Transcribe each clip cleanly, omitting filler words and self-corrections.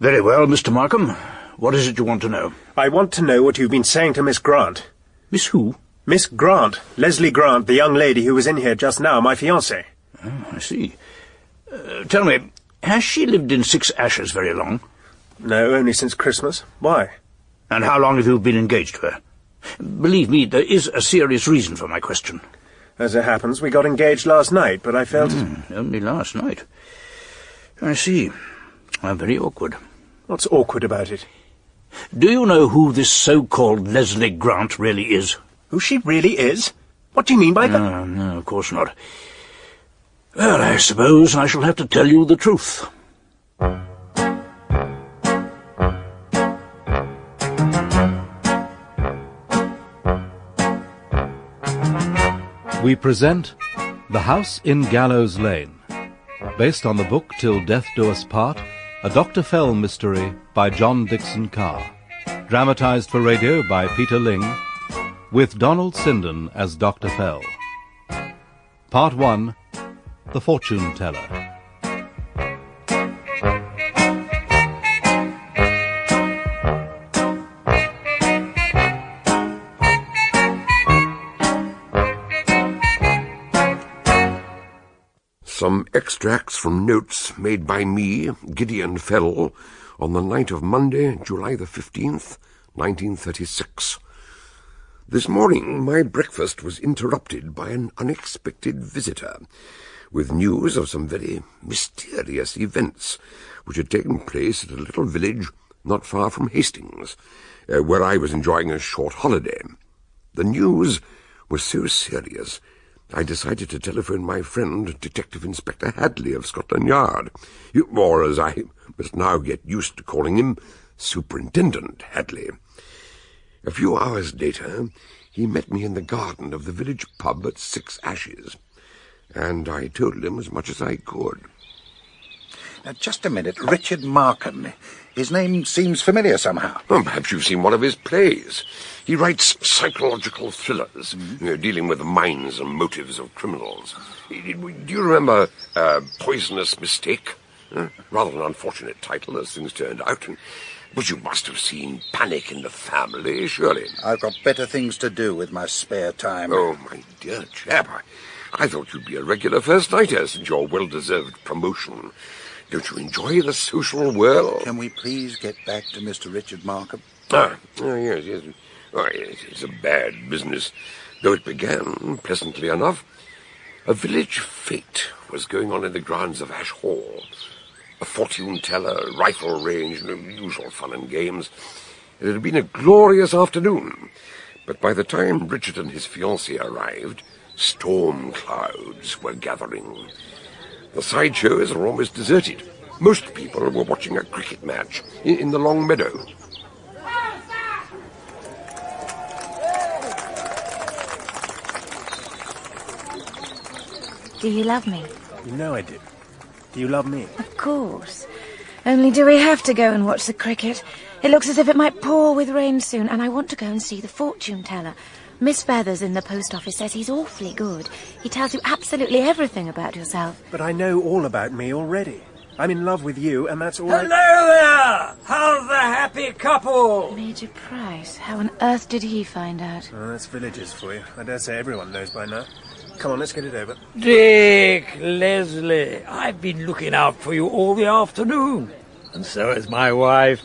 Very well, Mr. Markham. What is it you want to know? I want to know what you've been saying to Miss Grant. Miss who? Miss Grant. Leslie Grant, the young lady who was in here just now, my fiancée. Oh, I see. Tell me, has she lived in Six Ashes very long? No, only since Christmas. Why? And how long have you been engaged to her? Believe me, there is a serious reason for my question. As it happens, we got engaged last night, but I felt... Only last night. I see. How very awkward. What's awkward about it? Do you know who this so-called Leslie Grant really is? Who she really is? What do you mean by that? No, of course not. Well, I suppose I shall have to tell you the truth. We present The House in Gallows Lane, based on the book Till Death Do Us Part, a Dr. Fell mystery by John Dickson Carr, dramatized for radio by Peter Ling, with Donald Sinden as Dr. Fell. Part 1, The Fortune Teller. Some extracts from notes made by me, Gideon Fell, on the night of Monday, July the 15th, 1936. This morning my breakfast was interrupted by an unexpected visitor, with news of some very mysterious events which had taken place at a little village not far from Hastings, where I was enjoying a short holiday. The news was so serious I decided to telephone my friend, Detective Inspector Hadley of Scotland Yard, or as I must now get used to calling him, Superintendent Hadley. A few hours later, he met me in the garden of the village pub at Six Ashes, and I told him as much as I could. Now, just a minute. Richard Markham. His name seems familiar somehow. Well, perhaps you've seen one of his plays. He writes psychological thrillers, dealing with the minds and motives of criminals. Do you remember Poisonous Mistake? Rather an unfortunate title, as things turned out. But you must have seen Panic in the Family, surely. I've got better things to do with my spare time. Oh, my dear chap, I thought you'd be a regular first-nighter since your well-deserved promotion. Don't you enjoy the social world? Can we please get back to Mr. Richard Markham? Yes. Oh, it's a bad business, though it began pleasantly enough. A village fete was going on in the grounds of Ash Hall. A fortune-teller, rifle range, usual fun and games. It had been a glorious afternoon, but by the time Richard and his fiancée arrived, storm clouds were gathering. The sideshows are almost deserted. Most people were watching a cricket match in the long meadow. Do you love me? You know I do. Do you love me? Of course. Only do we have to go and watch the cricket? It looks as if it might pour with rain soon, and I want to go and see the fortune teller. Miss Feathers in the post office says he's awfully good. He tells you absolutely everything about yourself. But I know all about me already. I'm in love with you, and that's all. Hello there! How's the happy couple? Major Price. How on earth did he find out? Oh, that's villagers for you. I dare say everyone knows by now. Come on, let's get it over. Dick, Leslie, I've been looking out for you all the afternoon. And so has my wife.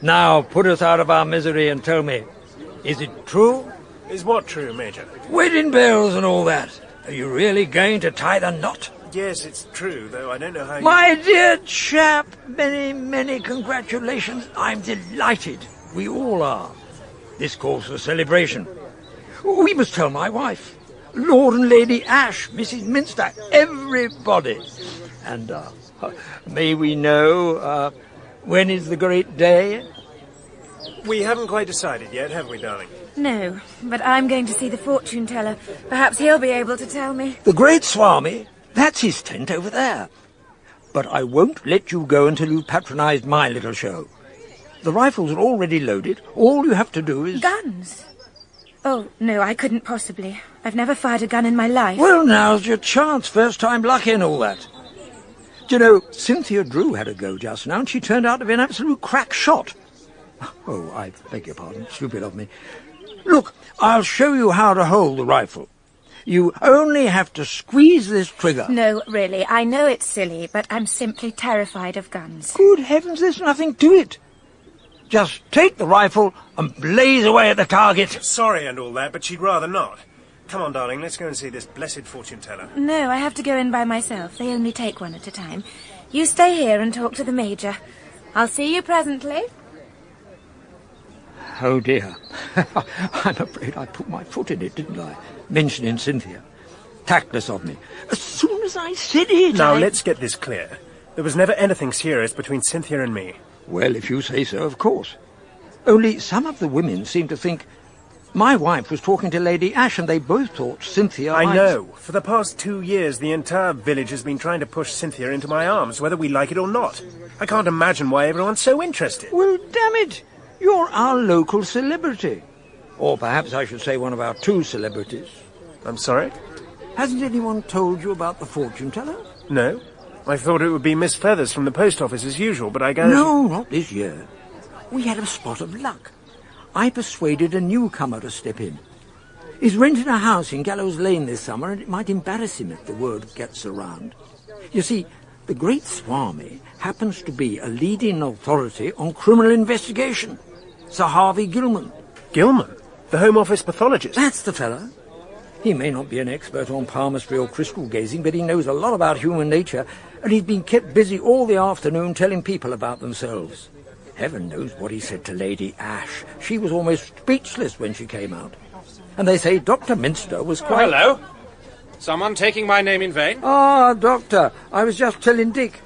Now, put us out of our misery and tell me, is it true? Is what true, Major? Wedding bells and all that. Are you really going to tie the knot? Yes, it's true, though I don't know how you... My dear chap, many, many congratulations. I'm delighted. We all are. This calls for celebration. We must tell my wife. Lord and Lady Ash, Mrs. Minster, everybody. And may we know when is the great day? We haven't quite decided yet, have we, darling? No, but I'm going to see the fortune teller. Perhaps he'll be able to tell me. The great Swami? That's his tent over there. But I won't let you go until you've patronized my little show. The rifles are already loaded. All you have to do is... Guns? Oh, no, I couldn't possibly. I've never fired a gun in my life. Well, now's your chance. First time lucky and all that. Do you know, Cynthia Drew had a go just now, and she turned out to be an absolute crack shot. Oh, I beg your pardon. Stupid of me. Look, I'll show you how to hold the rifle. You only have to squeeze this trigger. No, really, I know it's silly, but I'm simply terrified of guns. Good heavens, there's nothing to it. Just take the rifle and blaze away at the target. Sorry and all that, but she'd rather not. Come on, darling, let's go and see this blessed fortune-teller. No, I have to go in by myself. They only take one at a time. You stay here and talk to the Major. I'll see you presently. Oh, dear. I'm afraid I put my foot in it, didn't I? Mentioning Cynthia. Tactless of me. As soon as I said it, Now, let's get this clear. There was never anything serious between Cynthia and me. Well, if you say so, of course. Only some of the women seem to think my wife was talking to Lady Ash, and they both thought Cynthia... I know. For the past 2 years, the entire village has been trying to push Cynthia into my arms, whether we like it or not. I can't imagine why everyone's so interested. Well, damn it! You're our local celebrity. Or perhaps I should say one of our 2 celebrities. I'm sorry? Hasn't anyone told you about the fortune-teller? No. I thought it would be Miss Feathers from the post office as usual, but I guess... No, not this year. We had a spot of luck. I persuaded a newcomer to step in. He's rented a house in Gallows Lane this summer, and it might embarrass him if the word gets around. You see, the great Swami happens to be a leading authority on criminal investigation. Sir Harvey Gilman. Gilman? The Home Office pathologist? That's the fella. He may not be an expert on palmistry or crystal gazing, but he knows a lot about human nature, and he's been kept busy all the afternoon telling people about themselves. Heaven knows what he said to Lady Ash. She was almost speechless when she came out. And they say Dr. Minster was quite... Hello? Someone taking my name in vain? Ah, Doctor, I was just telling Dick.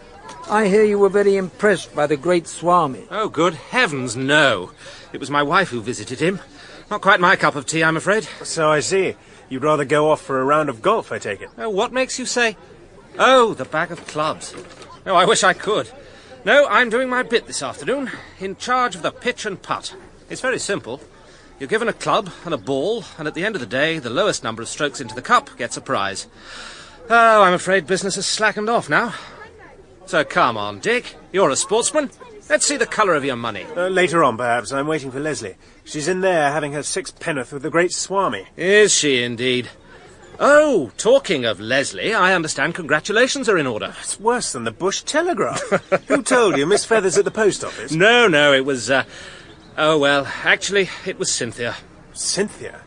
I hear you were very impressed by the great Swami. Oh, good heavens, no. It was my wife who visited him. Not quite my cup of tea, I'm afraid. So I see. You'd rather go off for a round of golf, I take it. Oh, what makes you say... Oh, the bag of clubs. Oh, I wish I could. No, I'm doing my bit this afternoon, in charge of the pitch and putt. It's very simple. You're given a club and a ball, and at the end of the day, the lowest number of strokes into the cup gets a prize. Oh, I'm afraid business has slackened off now. So come on, Dick. You're a sportsman. Let's see the colour of your money. Later on, perhaps. I'm waiting for Leslie. She's in there having her 6 penn'orth with the great Swami. Is she indeed? Oh, talking of Leslie, I understand congratulations are in order. It's worse than the Bush Telegraph. Who told you? Miss Feathers at the post office? No, it was, oh, well, actually, it was Cynthia. Cynthia?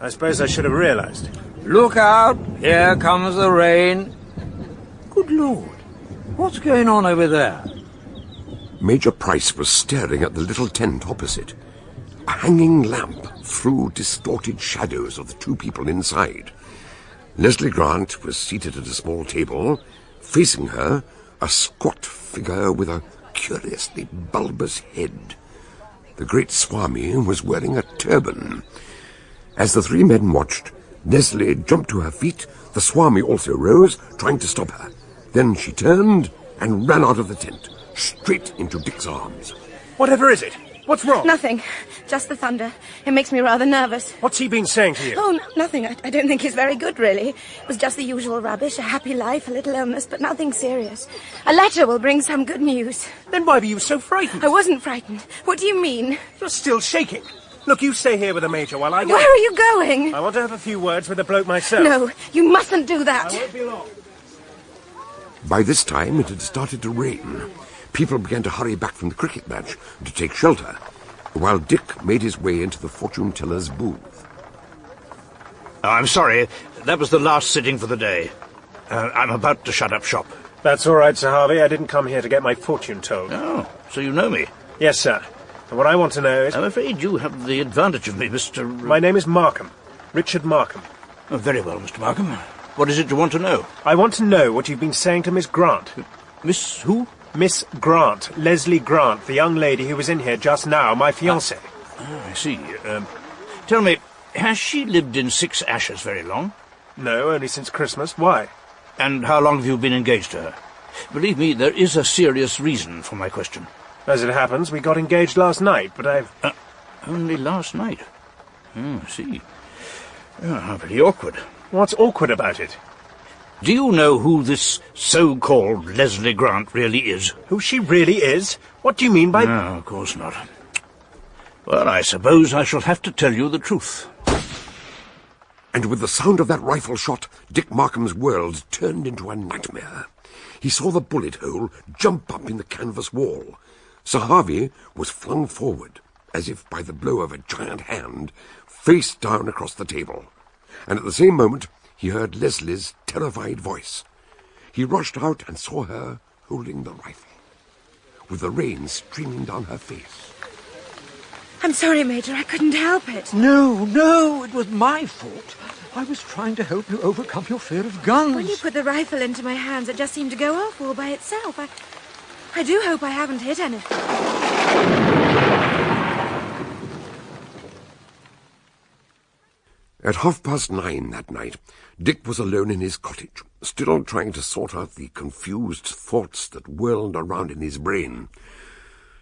I suppose I should have realised. Look out! Here comes the rain. Good Lord, what's going on over there? Major Price was staring at the little tent opposite. A hanging lamp threw distorted shadows of the 2 people inside. Leslie Grant was seated at a small table. Facing her, a squat figure with a curiously bulbous head. The great Swami was wearing a turban. As the 3 men watched, Leslie jumped to her feet. The Swami also rose, trying to stop her. Then she turned and ran out of the tent, straight into Dick's arms. Whatever is it? What's wrong? Nothing. Just the thunder. It makes me rather nervous. What's he been saying to you? Oh, nothing. I don't think he's very good, really. It was just the usual rubbish, a happy life, a little illness, but nothing serious. A letter will bring some good news. Then why were you so frightened? I wasn't frightened. What do you mean? You're still shaking. Look, you stay here with the Major while I go... Where are you going? I want to have a few words with the bloke myself. No, you mustn't do that. I won't be long. By this time, it had started to rain. People began to hurry back from the cricket match to take shelter, while Dick made his way into the fortune-teller's booth. Oh, I'm sorry. That was the last sitting for the day. I'm about to shut up shop. That's all right, Sir Harvey. I didn't come here to get my fortune told. Oh, so you know me? Yes, sir. And what I want to know is... I'm afraid you have the advantage of me, Mr... My name is Markham. Richard Markham. Oh, very well, Mr. Markham. What is it you want to know? I want to know what you've been saying to Miss Grant. Miss who? Miss Grant. Leslie Grant, the young lady who was in here just now, my fiancée. I see. Tell me, has she lived in 6 Ashes very long? No, only since Christmas. Why? And how long have you been engaged to her? Believe me, there is a serious reason for my question. As it happens, we got engaged last night, but I've... Only last night? Oh, I see. Oh, how very awkward. What's awkward about it? Do you know who this so-called Leslie Grant really is? Who she really is? What do you mean by... No, of course not. Well, I suppose I shall have to tell you the truth. And with the sound of that rifle shot, Dick Markham's world turned into a nightmare. He saw the bullet hole jump up in the canvas wall. Sir Harvey was flung forward, as if by the blow of a giant hand, face down across the table. And at the same moment, he heard Leslie's terrified voice. He rushed out and saw her holding the rifle, with the rain streaming down her face. I'm sorry, Major, I couldn't help it. No, it was my fault. I was trying to help you overcome your fear of guns. When you put the rifle into my hands, it just seemed to go off all by itself. I do hope I haven't hit anything. At 9:30 that night, Dick was alone in his cottage, still trying to sort out the confused thoughts that whirled around in his brain.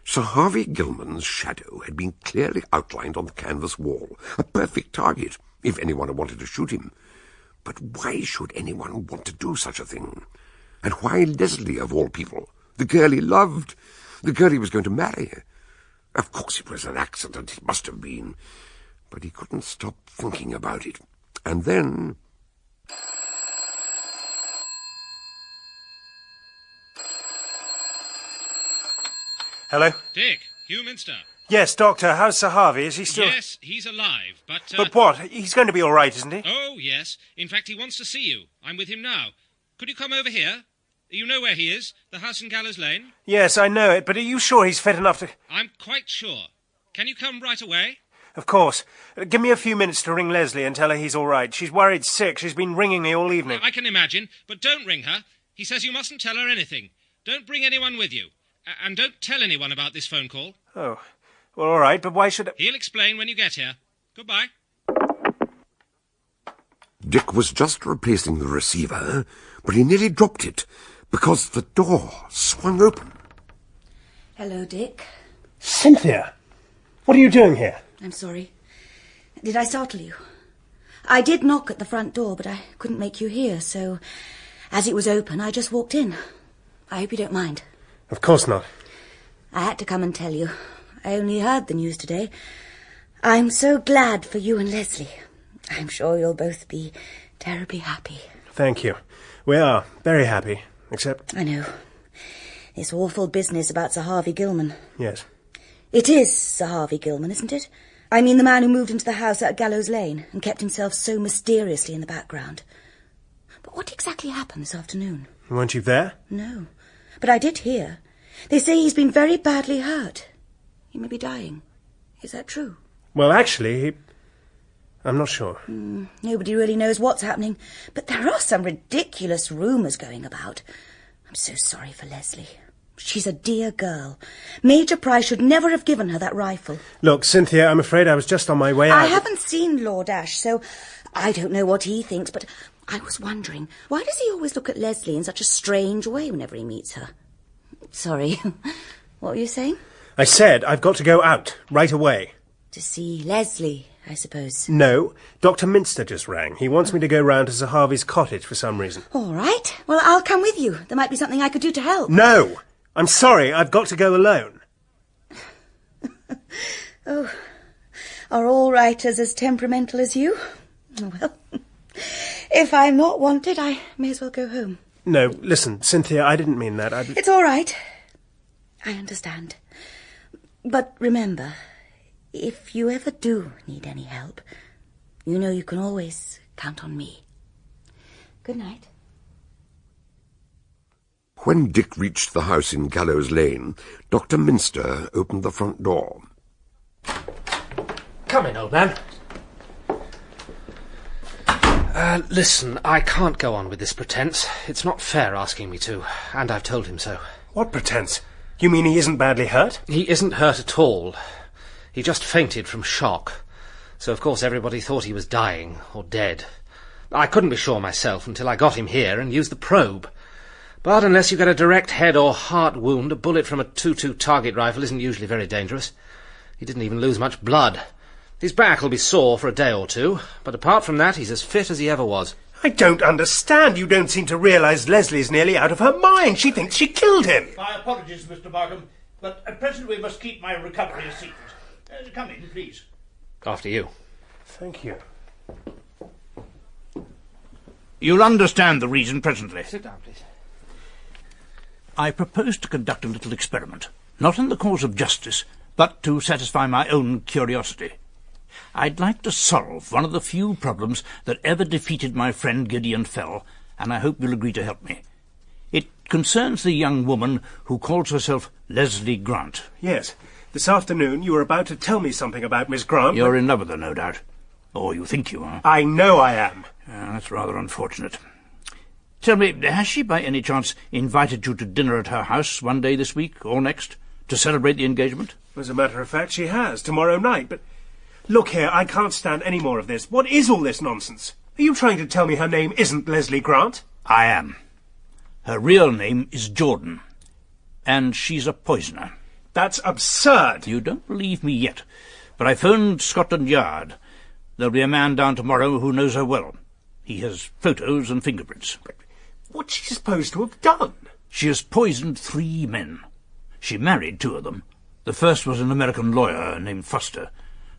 Sir Harvey Gilman's shadow had been clearly outlined on the canvas wall, a perfect target, if anyone had wanted to shoot him. But why should anyone want to do such a thing? And why Leslie, of all people? The girl he loved, the girl he was going to marry. Of course it was an accident, it must have been. But he couldn't stop thinking about it. And then... Hello? Dick, Hugh Minster. Yes, Doctor, how's Sir Harvey? Is he still... Yes, he's alive, but... But what? He's going to be all right, isn't he? Oh, yes. In fact, he wants to see you. I'm with him now. Could you come over here? You know where he is? The house in Gallows Lane? Yes, I know it, but are you sure he's fit enough to... I'm quite sure. Can you come right away? Of course. Give me a few minutes to ring Leslie and tell her he's all right. She's worried sick. She's been ringing me all evening. I can imagine, but don't ring her. He says you mustn't tell her anything. Don't bring anyone with you. And don't tell anyone about this phone call. Oh, well, all right, but why should I... He'll explain when you get here. Goodbye. Dick was just replacing the receiver, but he nearly dropped it, because the door swung open. Hello, Dick. Cynthia! What are you doing here? I'm sorry. Did I startle you? I did knock at the front door, but I couldn't make you hear, so as it was open, I just walked in. I hope you don't mind. Of course not. I had to come and tell you. I only heard the news today. I'm so glad for you and Leslie. I'm sure you'll both be terribly happy. Thank you. We are very happy, except... I know. This awful business about Sir Harvey Gilman. Yes. It is Sir Harvey Gilman, isn't it? I mean the man who moved into the house at Gallows Lane and kept himself so mysteriously in the background. But what exactly happened this afternoon? Weren't you there? No. But I did hear. They say he's been very badly hurt. He may be dying. Is that true? Well, actually, I'm not sure. Nobody really knows what's happening. But there are some ridiculous rumours going about. I'm so sorry for Leslie. She's a dear girl. Major Price should never have given her that rifle. Look, Cynthia, I'm afraid I was just on my way out. I haven't seen Lord Ashe, so I don't know what he thinks, but I was wondering, why does he always look at Leslie in such a strange way whenever he meets her? Sorry. What were you saying? I said I've got to go out, right away. To see Leslie, I suppose. No, Dr. Minster just rang. He wants me to go round to Sir Harvey's cottage for some reason. All right. Well, I'll come with you. There might be something I could do to help. No! I'm sorry, I've got to go alone. Oh, are all writers as temperamental as you? Well, if I'm not wanted, I may as well go home. No, listen, Cynthia, I didn't mean that. It's all right. I understand. But remember, if you ever do need any help, you know you can always count on me. Good night. When Dick reached the house in Gallows Lane, Dr. Minster opened the front door. Come in, old man. Listen, I can't go on with this pretense. It's not fair asking me to, and I've told him so. What pretense? You mean he isn't badly hurt? He isn't hurt at all. He just fainted from shock. So, of course, everybody thought he was dying or dead. I couldn't be sure myself until I got him here and used the probe. But unless you get a direct head or heart wound, a bullet from a .22 target rifle isn't usually very dangerous. He didn't even lose much blood. His back will be sore for a day or two, but apart from that, he's as fit as he ever was. I don't understand. You don't seem to realise Leslie's nearly out of her mind. She thinks she killed him. My apologies, Mr. Markham, but at present we must keep my recovery a secret. Come in, please. After you. Thank you. You'll understand the reason presently. Sit down, please. I propose to conduct a little experiment, not in the cause of justice, but to satisfy my own curiosity. I'd like to solve one of the few problems that ever defeated my friend Gideon Fell, and I hope you'll agree to help me. It concerns the young woman who calls herself Leslie Grant. Yes. This afternoon you were about to tell me something about Miss Grant. You're in love with her, no doubt. Or you think you are. I know I am. That's rather unfortunate. Tell me, has she by any chance invited you to dinner at her house one day this week or next to celebrate the engagement? As a matter of fact, she has, tomorrow night, but... Look here, I can't stand any more of this. What is all this nonsense? Are you trying to tell me her name isn't Leslie Grant? I am. Her real name is Jordan, and she's a poisoner. That's absurd. You don't believe me yet, but I phoned Scotland Yard. There'll be a man down tomorrow who knows her well. He has photos and fingerprints. But what's she supposed to have done? She has poisoned 3 men. She married 2 of them. The first was an American lawyer named Foster.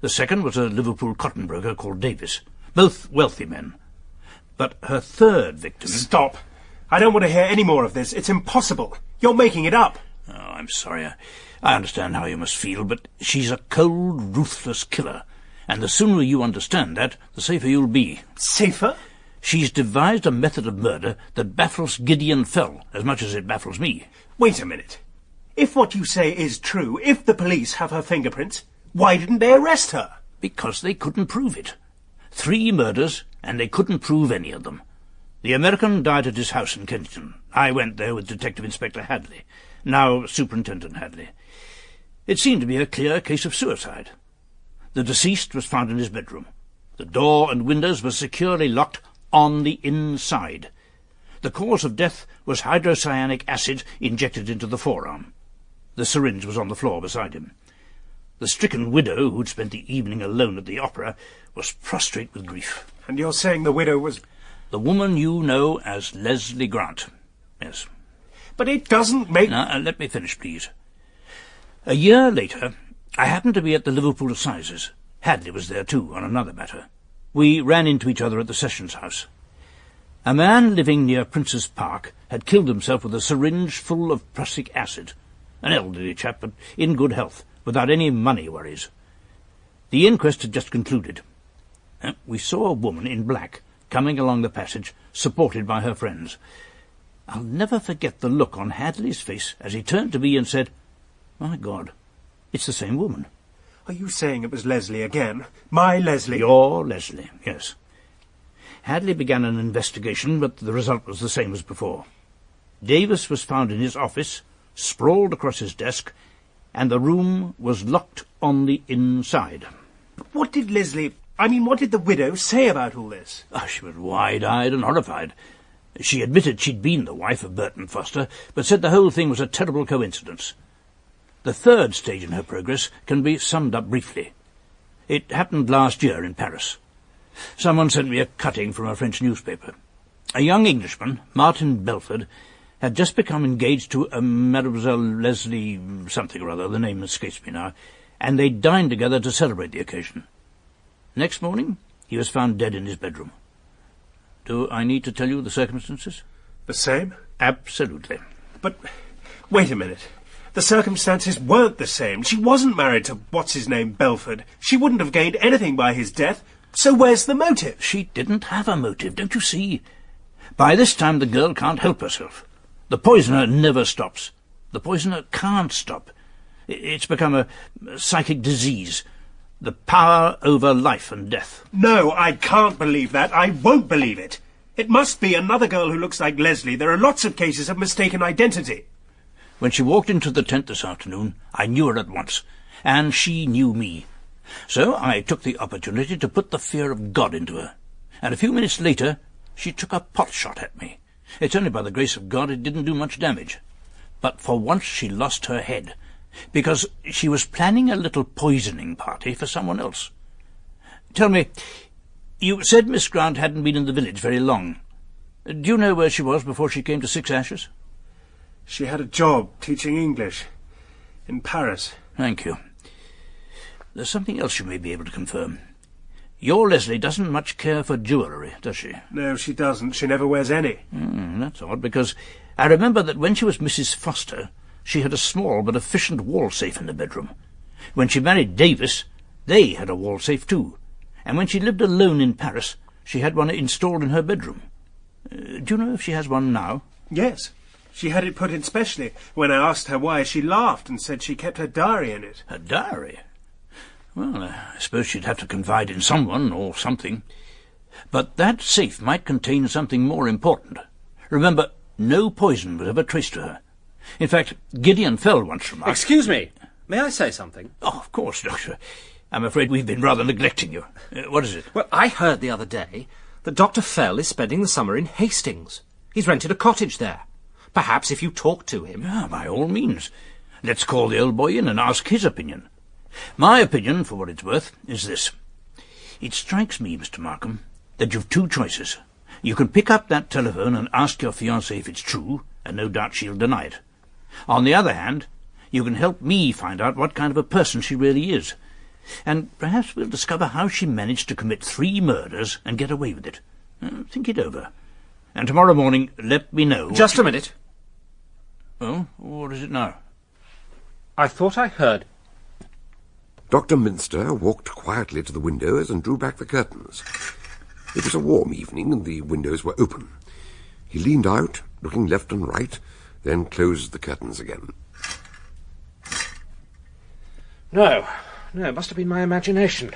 The second was a Liverpool cotton broker called Davis. Both wealthy men. But her third victim... Stop. I don't want to hear any more of this. It's impossible. You're making it up. Oh, I'm sorry. I understand how you must feel, but she's a cold, ruthless killer. And the sooner you understand that, the safer you'll be. Safer? She's devised a method of murder that baffles Gideon Fell as much as it baffles me. Wait a minute. If what you say is true, if the police have her fingerprints, why didn't they arrest her? Because they couldn't prove it. 3 murders, and they couldn't prove any of them. The American died at his house in Kensington. I went there with Detective Inspector Hadley, now Superintendent Hadley. It seemed to be a clear case of suicide. The deceased was found in his bedroom. The door and windows were securely locked on the inside. The cause of death was hydrocyanic acid injected into the forearm. The syringe was on the floor beside him. The stricken widow, who'd spent the evening alone at the opera, was prostrate with grief. And you're saying the widow was... The woman you know as Leslie Grant. Yes. But it doesn't make... Now, let me finish, please. A year later, I happened to be at the Liverpool Assizes. Hadley was there, too, on another matter. We ran into each other at the Sessions House. A man living near Prince's Park had killed himself with a syringe full of prussic acid. An elderly chap, but in good health, without any money worries. The inquest had just concluded. We saw a woman in black coming along the passage, supported by her friends. I'll never forget the look on Hadley's face as he turned to me and said, "My God, it's the same woman." Are you saying it was Leslie again? My Leslie? Your Leslie, yes. Hadley began an investigation, but the result was the same as before. Davis was found in his office, sprawled across his desk, and the room was locked on the inside. What did what did the widow say about all this? Oh, she was wide-eyed and horrified. She admitted she'd been the wife of Burton Foster, but said the whole thing was a terrible coincidence. The third stage in her progress can be summed up briefly. It happened last year in Paris. Someone sent me a cutting from a French newspaper. A young Englishman, Martin Belford, had just become engaged to a Mademoiselle Leslie something or other, the name escapes me now, and they dined together to celebrate the occasion. Next morning, he was found dead in his bedroom. Do I need to tell you the circumstances? The same? Absolutely. But, wait a minute. The circumstances weren't the same. She wasn't married to what's-his-name Belford. She wouldn't have gained anything by his death. So where's the motive? She didn't have a motive, don't you see? By this time the girl can't help herself. The poisoner never stops. The poisoner can't stop. It's become a psychic disease. The power over life and death. No, I can't believe that. I won't believe it. It must be another girl who looks like Leslie. There are lots of cases of mistaken identity. When she walked into the tent this afternoon, I knew her at once, and she knew me. So I took the opportunity to put the fear of God into her, and a few minutes later she took a pot shot at me. It's only by the grace of God it didn't do much damage. But for once she lost her head, because she was planning a little poisoning party for someone else. Tell me, You said Miss Grant hadn't been in the village very long. Do you know where she was before she came to Six Ashes? She had a job teaching English in Paris. Thank you. There's something else you may be able to confirm. Your Leslie doesn't much care for jewellery, does she? No, she doesn't. She never wears any. That's odd, because I remember that when she was Mrs. Foster, she had a small but efficient wall safe in the bedroom. When she married Davis, they had a wall safe too. And when she lived alone in Paris, she had one installed in her bedroom. Do you know if she has one now? Yes. She had it put in specially. When I asked her why, she laughed and said she kept her diary in it. Her diary? Well, I suppose she'd have to confide in someone or something. But that safe might contain something more important. Remember, no poison was ever traced to her. In fact, Gideon Fell once remarked... Excuse me. May I say something? Oh, of course, Doctor. I'm afraid we've been rather neglecting you. What is it? Well, I heard the other day that Dr. Fell is spending the summer in Hastings. He's rented a cottage there. Perhaps if you talk to him... By all means. Let's call the old boy in and ask his opinion. My opinion, for what it's worth, is this. It strikes me, Mr. Markham, that you've two choices. You can pick up that telephone and ask your fiancée if it's true, and no doubt she'll deny it. On the other hand, you can help me find out what kind of a person she really is. And perhaps we'll discover how she managed to commit 3 murders and get away with it. Think it over. And tomorrow morning, let me know... Just a minute. Oh, what is it now? I thought I heard... Dr. Minster walked quietly to the windows and drew back the curtains. It was a warm evening and the windows were open. He leaned out, looking left and right, then closed the curtains again. No, it must have been my imagination.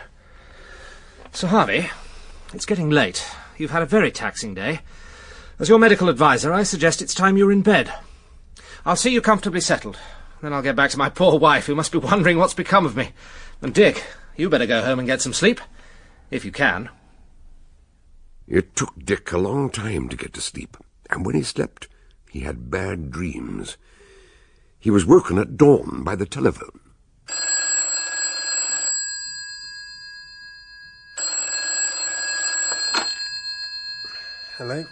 Sir Harvey, it's getting late. You've had a very taxing day. As your medical adviser, I suggest it's time you were in bed. I'll see you comfortably settled. Then I'll get back to my poor wife, who must be wondering what's become of me. And Dick, you better go home and get some sleep, if you can. It took Dick a long time to get to sleep, and when he slept, he had bad dreams. He was woken at dawn by the telephone. Hello?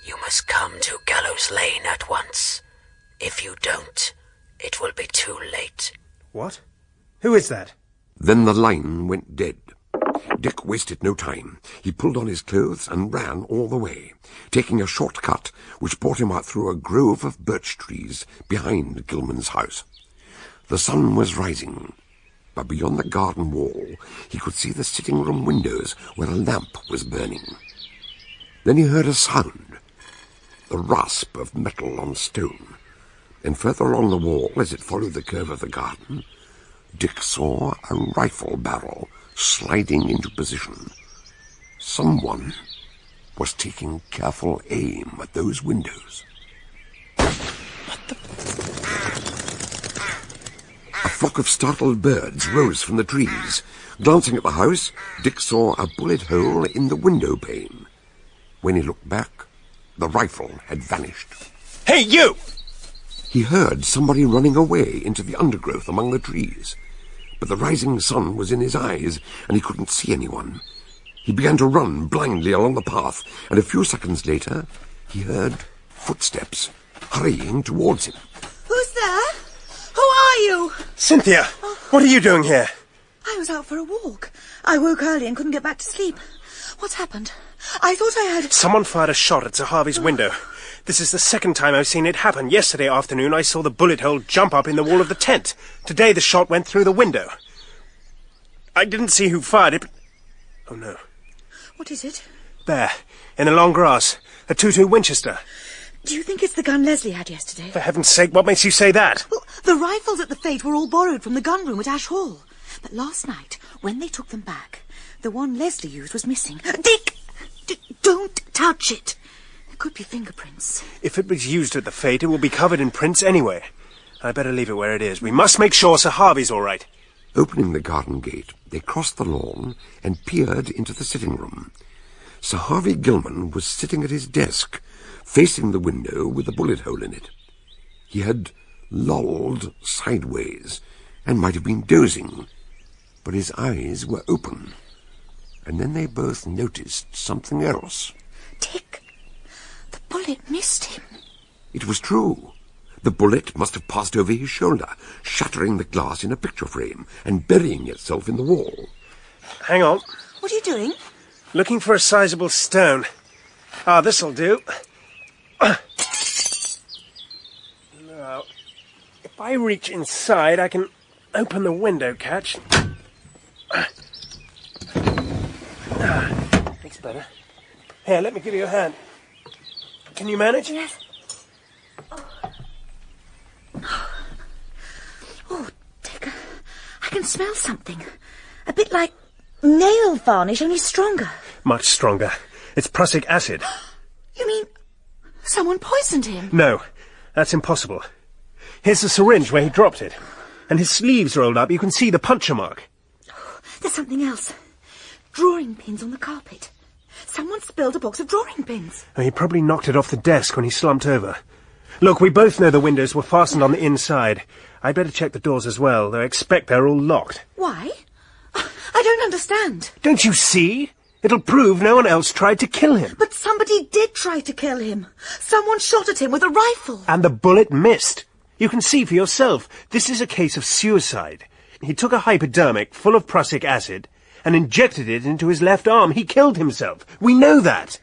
You must come to Gallows Lane at once. If you don't, it will be too late. What? Who is that? Then the line went dead. Dick wasted no time. He pulled on his clothes and ran all the way, taking a short cut which brought him out through a grove of birch trees behind Gilman's house. The sun was rising, but beyond the garden wall he could see the sitting-room windows where a lamp was burning. Then he heard a sound, the rasp of metal on stone, and further along the wall, as it followed the curve of the garden, Dick saw a rifle barrel sliding into position. Someone was taking careful aim at those windows. A flock of startled birds rose from the trees. Glancing at the house, Dick saw a bullet hole in the window pane. When he looked back, the rifle had vanished. Hey, you! He heard somebody running away into the undergrowth among the trees. But the rising sun was in his eyes, and he couldn't see anyone. He began to run blindly along the path, and a few seconds later, he heard footsteps hurrying towards him. Who's there? Who are you? Cynthia! What are you doing here? I was out for a walk. I woke early and couldn't get back to sleep. What's happened? I thought I heard... Someone fired a shot at Sir Harvey's window. This is the second time I've seen it happen. Yesterday afternoon I saw the bullet hole jump up in the wall of the tent. Today the shot went through the window. I didn't see who fired it, but... Oh, no. What is it? There, in the long grass. A .22 Winchester. Do you think it's the gun Leslie had yesterday? For heaven's sake, what makes you say that? Well, the rifles at the fete were all borrowed from the gun room at Ash Hall. But last night, when they took them back, the one Leslie used was missing. Dick! Don't touch it. There could be fingerprints. If it was used at the fete, it will be covered in prints anyway. I'd better leave it where it is. We must make sure Sir Harvey's all right. Opening the garden gate, they crossed the lawn and peered into the sitting room. Sir Harvey Gilman was sitting at his desk, facing the window with a bullet hole in it. He had lolled sideways and might have been dozing, but his eyes were open. and then they both noticed something else. Dick, the bullet missed him. It was true. The bullet must have passed over his shoulder, shattering the glass in a picture frame and burying itself in the wall. Hang on. What are you doing? Looking for a sizable stone. Ah, this'll do. Now, if I reach inside, I can open the window catch. That's better. Here, let me give you a hand. Can you manage? Yes. Oh, Dick, I can smell something. A bit like nail varnish, only stronger. Much stronger. It's prussic acid. You mean someone poisoned him? No, that's impossible. Here's the syringe where he dropped it. And his sleeves rolled up. You can see the puncture mark. There's something else. Drawing pins on the carpet. Someone spilled a box of drawing pins. He probably knocked it off the desk when he slumped over. Look, we both know the windows were fastened on the inside. I'd better check the doors as well, though I expect they're all locked. Why? I don't understand. Don't you see? It'll prove no one else tried to kill him. But somebody did try to kill him. Someone shot at him with a rifle. And the bullet missed. You can see for yourself. This is a case of suicide. He took a hypodermic full of prussic acid and injected it into his left arm. He killed himself. We know that.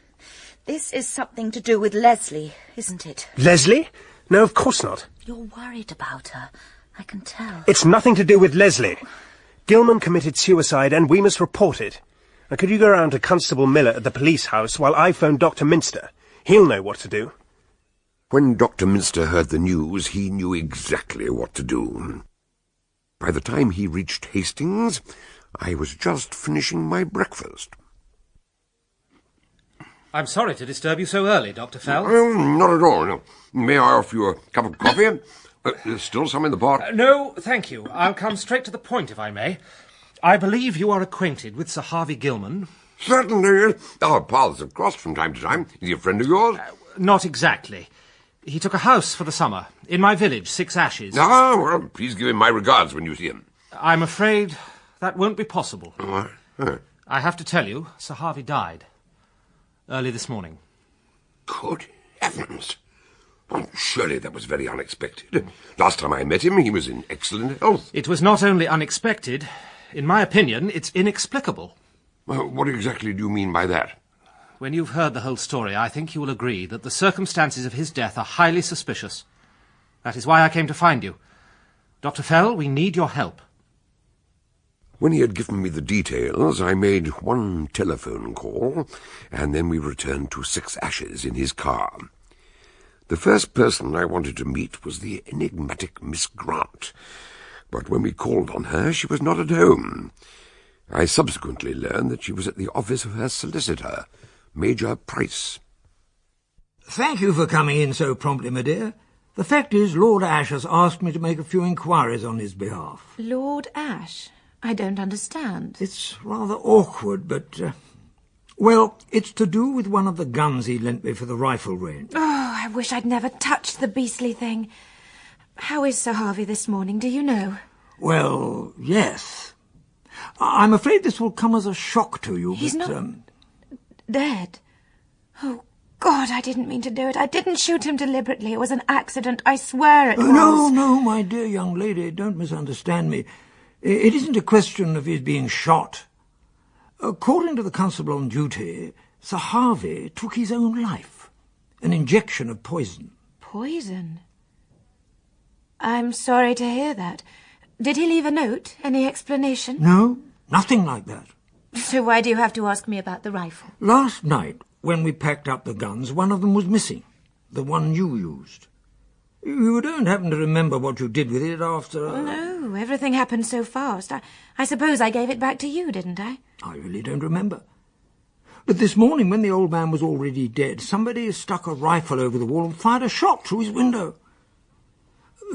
This is something to do with Leslie, isn't it? Leslie? No, of course not. You're worried about her. I can tell. It's nothing to do with Leslie. Gilman committed suicide and we must report it. Now, could you go round to Constable Miller at the police house while I phone Dr. Minster? He'll know what to do. When Dr. Minster heard the news, he knew exactly what to do. By the time he reached Hastings, I was just finishing my breakfast. I'm sorry to disturb you so early, Dr. Fell. Not at all. No. May I offer you a cup of coffee? There's still some in the pot. No, thank you. I'll come straight to the point, if I may. I believe you are acquainted with Sir Harvey Gilman. Certainly. Our paths have crossed from time to time. Is he a friend of yours? Not exactly. He took a house for the summer, in my village, Six Ashes. Ah, well, please give him my regards when you see him. I'm afraid that won't be possible. I have to tell you, Sir Harvey died early this morning. Good heavens. Oh, surely that was very unexpected. Last time I met him, he was in excellent health. It was not only unexpected, in my opinion, it's inexplicable. Well, what exactly do you mean by that? When you've heard the whole story, I think you will agree that the circumstances of his death are highly suspicious. That is why I came to find you. Dr. Fell, we need your help. When he had given me the details, I made one telephone call, and then we returned to Six Ashes in his car. The first person I wanted to meet was the enigmatic Miss Grant, but when we called on her, she was not at home. I subsequently learned that she was at the office of her solicitor, Major Price. Thank you for coming in so promptly, my dear. The fact is, Lord Ash has asked me to make a few inquiries on his behalf. Lord Ash? I don't understand. It's rather awkward, but... well, it's to do with one of the guns he lent me for the rifle range. Oh, I wish I'd never touched the beastly thing. How is Sir Harvey this morning, do you know? Well, yes. I'm afraid this will come as a shock to you, He's but... not dead. Oh, God, I didn't mean to do it. I didn't shoot him deliberately. It was an accident. I swear it was. No, my dear young lady, don't misunderstand me. It isn't a question of his being shot. According to the constable on duty, Sir Harvey took his own life. An injection of poison. Poison? I'm sorry to hear that. Did he leave a note? Any explanation? No, nothing like that. So why do you have to ask me about the rifle? Last night, when we packed up the guns, one of them was missing. The one you used. You don't happen to remember what you did with it after... No, everything happened so fast. I suppose I gave it back to you, didn't I? I really don't remember. But this morning, when the old man was already dead, somebody stuck a rifle over the wall and fired a shot through his window.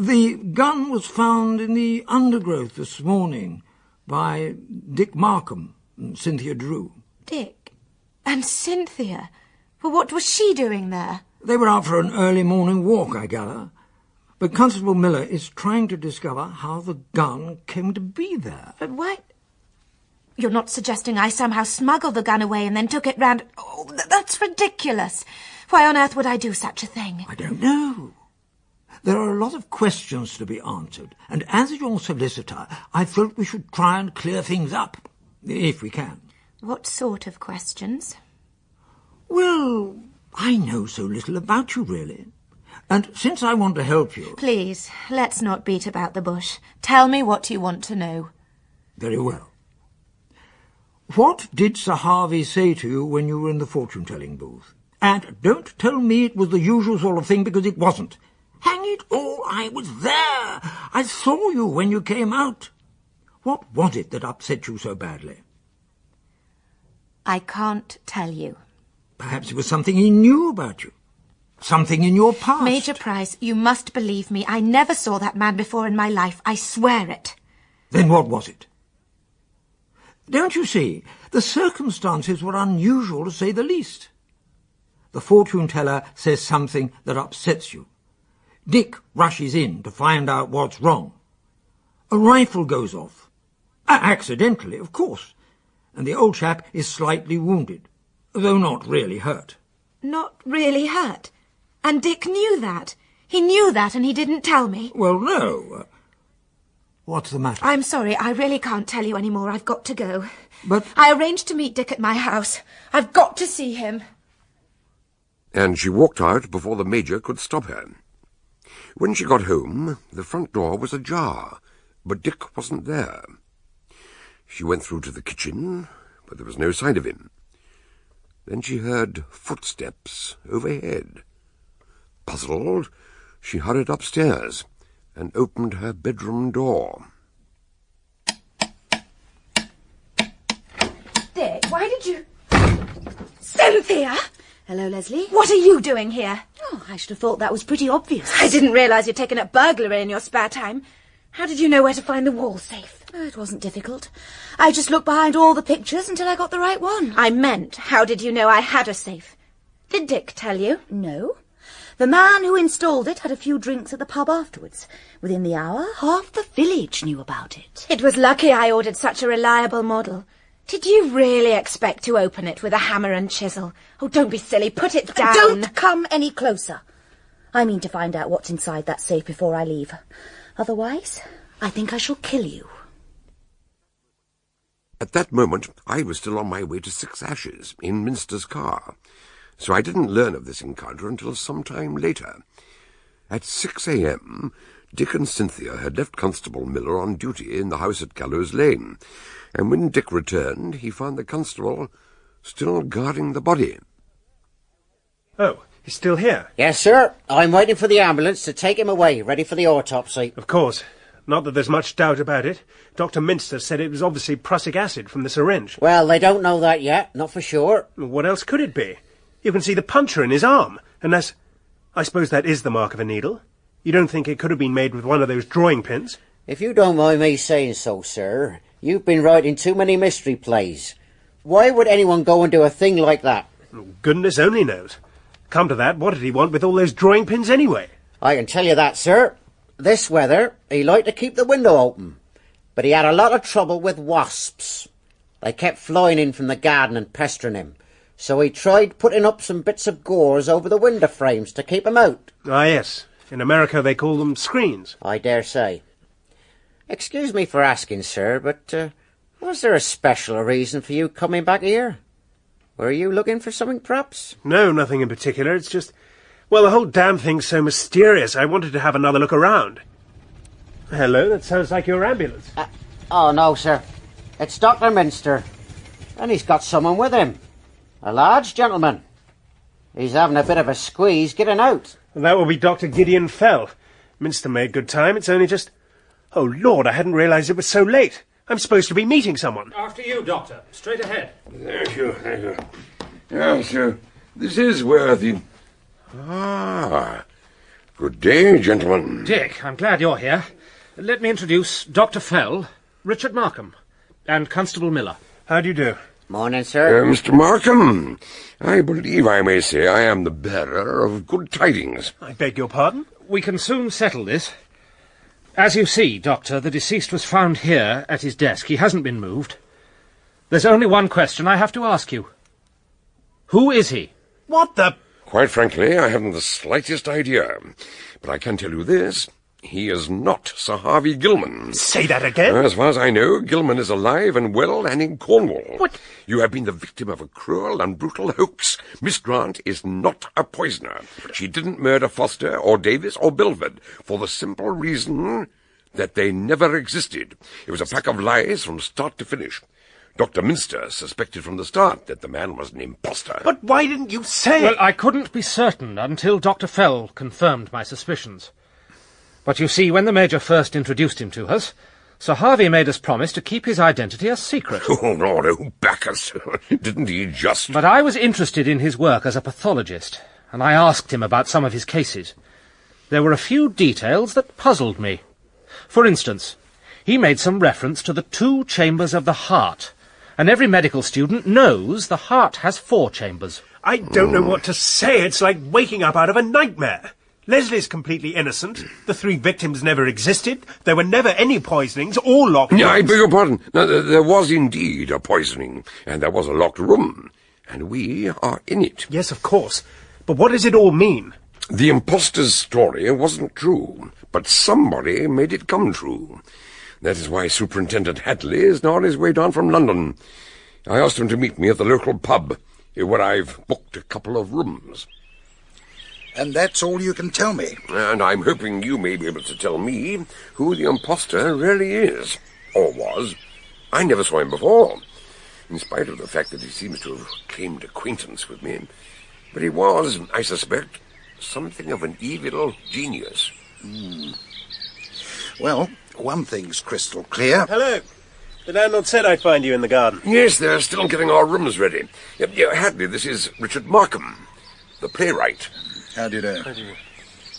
The gun was found in the undergrowth this morning by Dick Markham and Cynthia Drew. Dick? And Cynthia? Well, what was she doing there? They were out for an early morning walk, I gather. But Constable Miller is trying to discover how the gun came to be there. But why... You're not suggesting I somehow smuggled the gun away and then took it round... Oh, that's ridiculous. Why on earth would I do such a thing? I don't know. There are a lot of questions to be answered, and as your solicitor, I felt we should try and clear things up, if we can. What sort of questions? Well, I know so little about you, really. And since I want to help you... Please, let's not beat about the bush. Tell me what you want to know. Very well. What did Sir Harvey say to you when you were in the fortune-telling booth? And don't tell me it was the usual sort of thing, because it wasn't. Hang it all, I was there. I saw you when you came out. What was it that upset you so badly? I can't tell you. Perhaps it was something he knew about you. Something in your past. Major Price, you must believe me. I never saw that man before in my life. I swear it. Then what was it? Don't you see, the circumstances were unusual, to say the least. The fortune-teller says something that upsets you. Dick rushes in to find out what's wrong. A rifle goes off. Accidentally, of course. And the old chap is slightly wounded, though not really hurt. Not really hurt? And Dick knew that? He knew that and he didn't tell me? Well, no. What's the matter? I'm sorry, I really can't tell you any more. I've got to go. But... I arranged to meet Dick at my house. I've got to see him. And she walked out before the Major could stop her. When she got home, the front door was ajar, but Dick wasn't there. She went through to the kitchen, but there was no sign of him. Then she heard footsteps overhead. Puzzled, she hurried upstairs and opened her bedroom door. Dick, why did you... Cynthia! Hello, Leslie. What are you doing here? Oh, I should have thought that was pretty obvious. I didn't realise you'd taken up burglary in your spare time. How did you know where to find the wall safe? Oh, it wasn't difficult. I just looked behind all the pictures until I got the right one. I meant, how did you know I had a safe? Did Dick tell you? No. The man who installed it had a few drinks at the pub afterwards. Within the hour, half the village knew about it. It was lucky I ordered such a reliable model. Did you really expect to open it with a hammer and chisel? Oh, don't be silly. Put it down. Don't come any closer. I mean to find out what's inside that safe before I leave. Otherwise, I think I shall kill you. At that moment, I was still on my way to Six Ashes in Minster's Carr, so I didn't learn of this encounter until some time later. At 6 a.m., Dick and Cynthia had left Constable Miller on duty in the house at Gallows Lane, and when Dick returned, he found the constable still guarding the body. Oh, he's still here? Yes, sir. I'm waiting for the ambulance to take him away, ready for the autopsy. Of course. Not that there's much doubt about it. Dr. Minster said it was obviously prussic acid from the syringe. Well, they don't know that yet, not for sure. What else could it be? You can see the puncture in his arm, unless... I suppose that is the mark of a needle. You don't think it could have been made with one of those drawing pins? If you don't mind me saying so, sir, you've been writing too many mystery plays. Why would anyone go and do a thing like that? Goodness only knows. Come to that, what did he want with all those drawing pins anyway? I can tell you that, sir. This weather, he liked to keep the window open. But he had a lot of trouble with wasps. They kept flying in from the garden and pestering him. So he tried putting up some bits of gauze over the window frames to keep them out. Ah, yes. In America they call them screens. I dare say. Excuse me for asking, sir, but was there a special reason for you coming back here? Were you looking for something, perhaps? No, nothing in particular. It's just... Well, the whole damn thing's so mysterious. I wanted to have another look around. Hello, that sounds like your ambulance. Oh, no, sir. It's Dr. Minster. And he's got someone with him. A large gentleman. He's having a bit of a squeeze getting out. That will be Dr. Gideon Fell. Minster made good time. It's only just... Oh, Lord, I hadn't realised it was so late. I'm supposed to be meeting someone. After you, Doctor. Straight ahead. Thank you, thank you. Yes, sir. This is worthy. Ah. Good day, gentlemen. Dick, I'm glad you're here. Let me introduce Dr. Fell, Richard Markham, and Constable Miller. How do you do? Morning, sir. Mr. Markham, I believe I may say I am the bearer of good tidings. I beg your pardon? We can soon settle this. As you see, Doctor, the deceased was found here at his desk. He hasn't been moved. There's only one question I have to ask you. Who is he? What the... Quite frankly, I haven't the slightest idea. But I can tell you this. He is not Sir Harvey Gilman. Say that again? As far as I know, Gilman is alive and well and in Cornwall. What? You have been the victim of a cruel and brutal hoax. Miss Grant is not a poisoner. She didn't murder Foster or Davis or Belford for the simple reason that they never existed. It was a pack of lies from start to finish. Dr. Minster suspected from the start that the man was an impostor. But why didn't you say... Well, I couldn't be certain until Dr. Fell confirmed my suspicions. But you see, when the Major first introduced him to us, Sir Harvey made us promise to keep his identity a secret. Oh, Lord, oh, Bacchus. Didn't he just... But I was interested in his work as a pathologist, and I asked him about some of his cases. There were a few details that puzzled me. For instance, he made some reference to the 2 chambers of the heart, and every medical student knows the heart has 4 chambers. I don't know what to say. It's like waking up out of a nightmare. Leslie's completely innocent. The 3 victims never existed. There were never any poisonings or locked rooms. I beg your pardon. No, there was indeed a poisoning, and there was a locked room, and we are in it. Yes, of course. But what does it all mean? The impostor's story wasn't true, but somebody made it come true. That is why Superintendent Hadley is now on his way down from London. I asked him to meet me at the local pub, where I've booked a couple of rooms. And that's all you can tell me? And I'm hoping you may be able to tell me who the impostor really is, or was. I never saw him before, in spite of the fact that he seems to have claimed acquaintance with me. But he was, I suspect, something of an evil genius. Well, one thing's crystal clear. Hello. The landlord said I'd find you in the garden. Yes, they're still getting our rooms ready. Hadley, this is Richard Markham, the playwright. How do you do?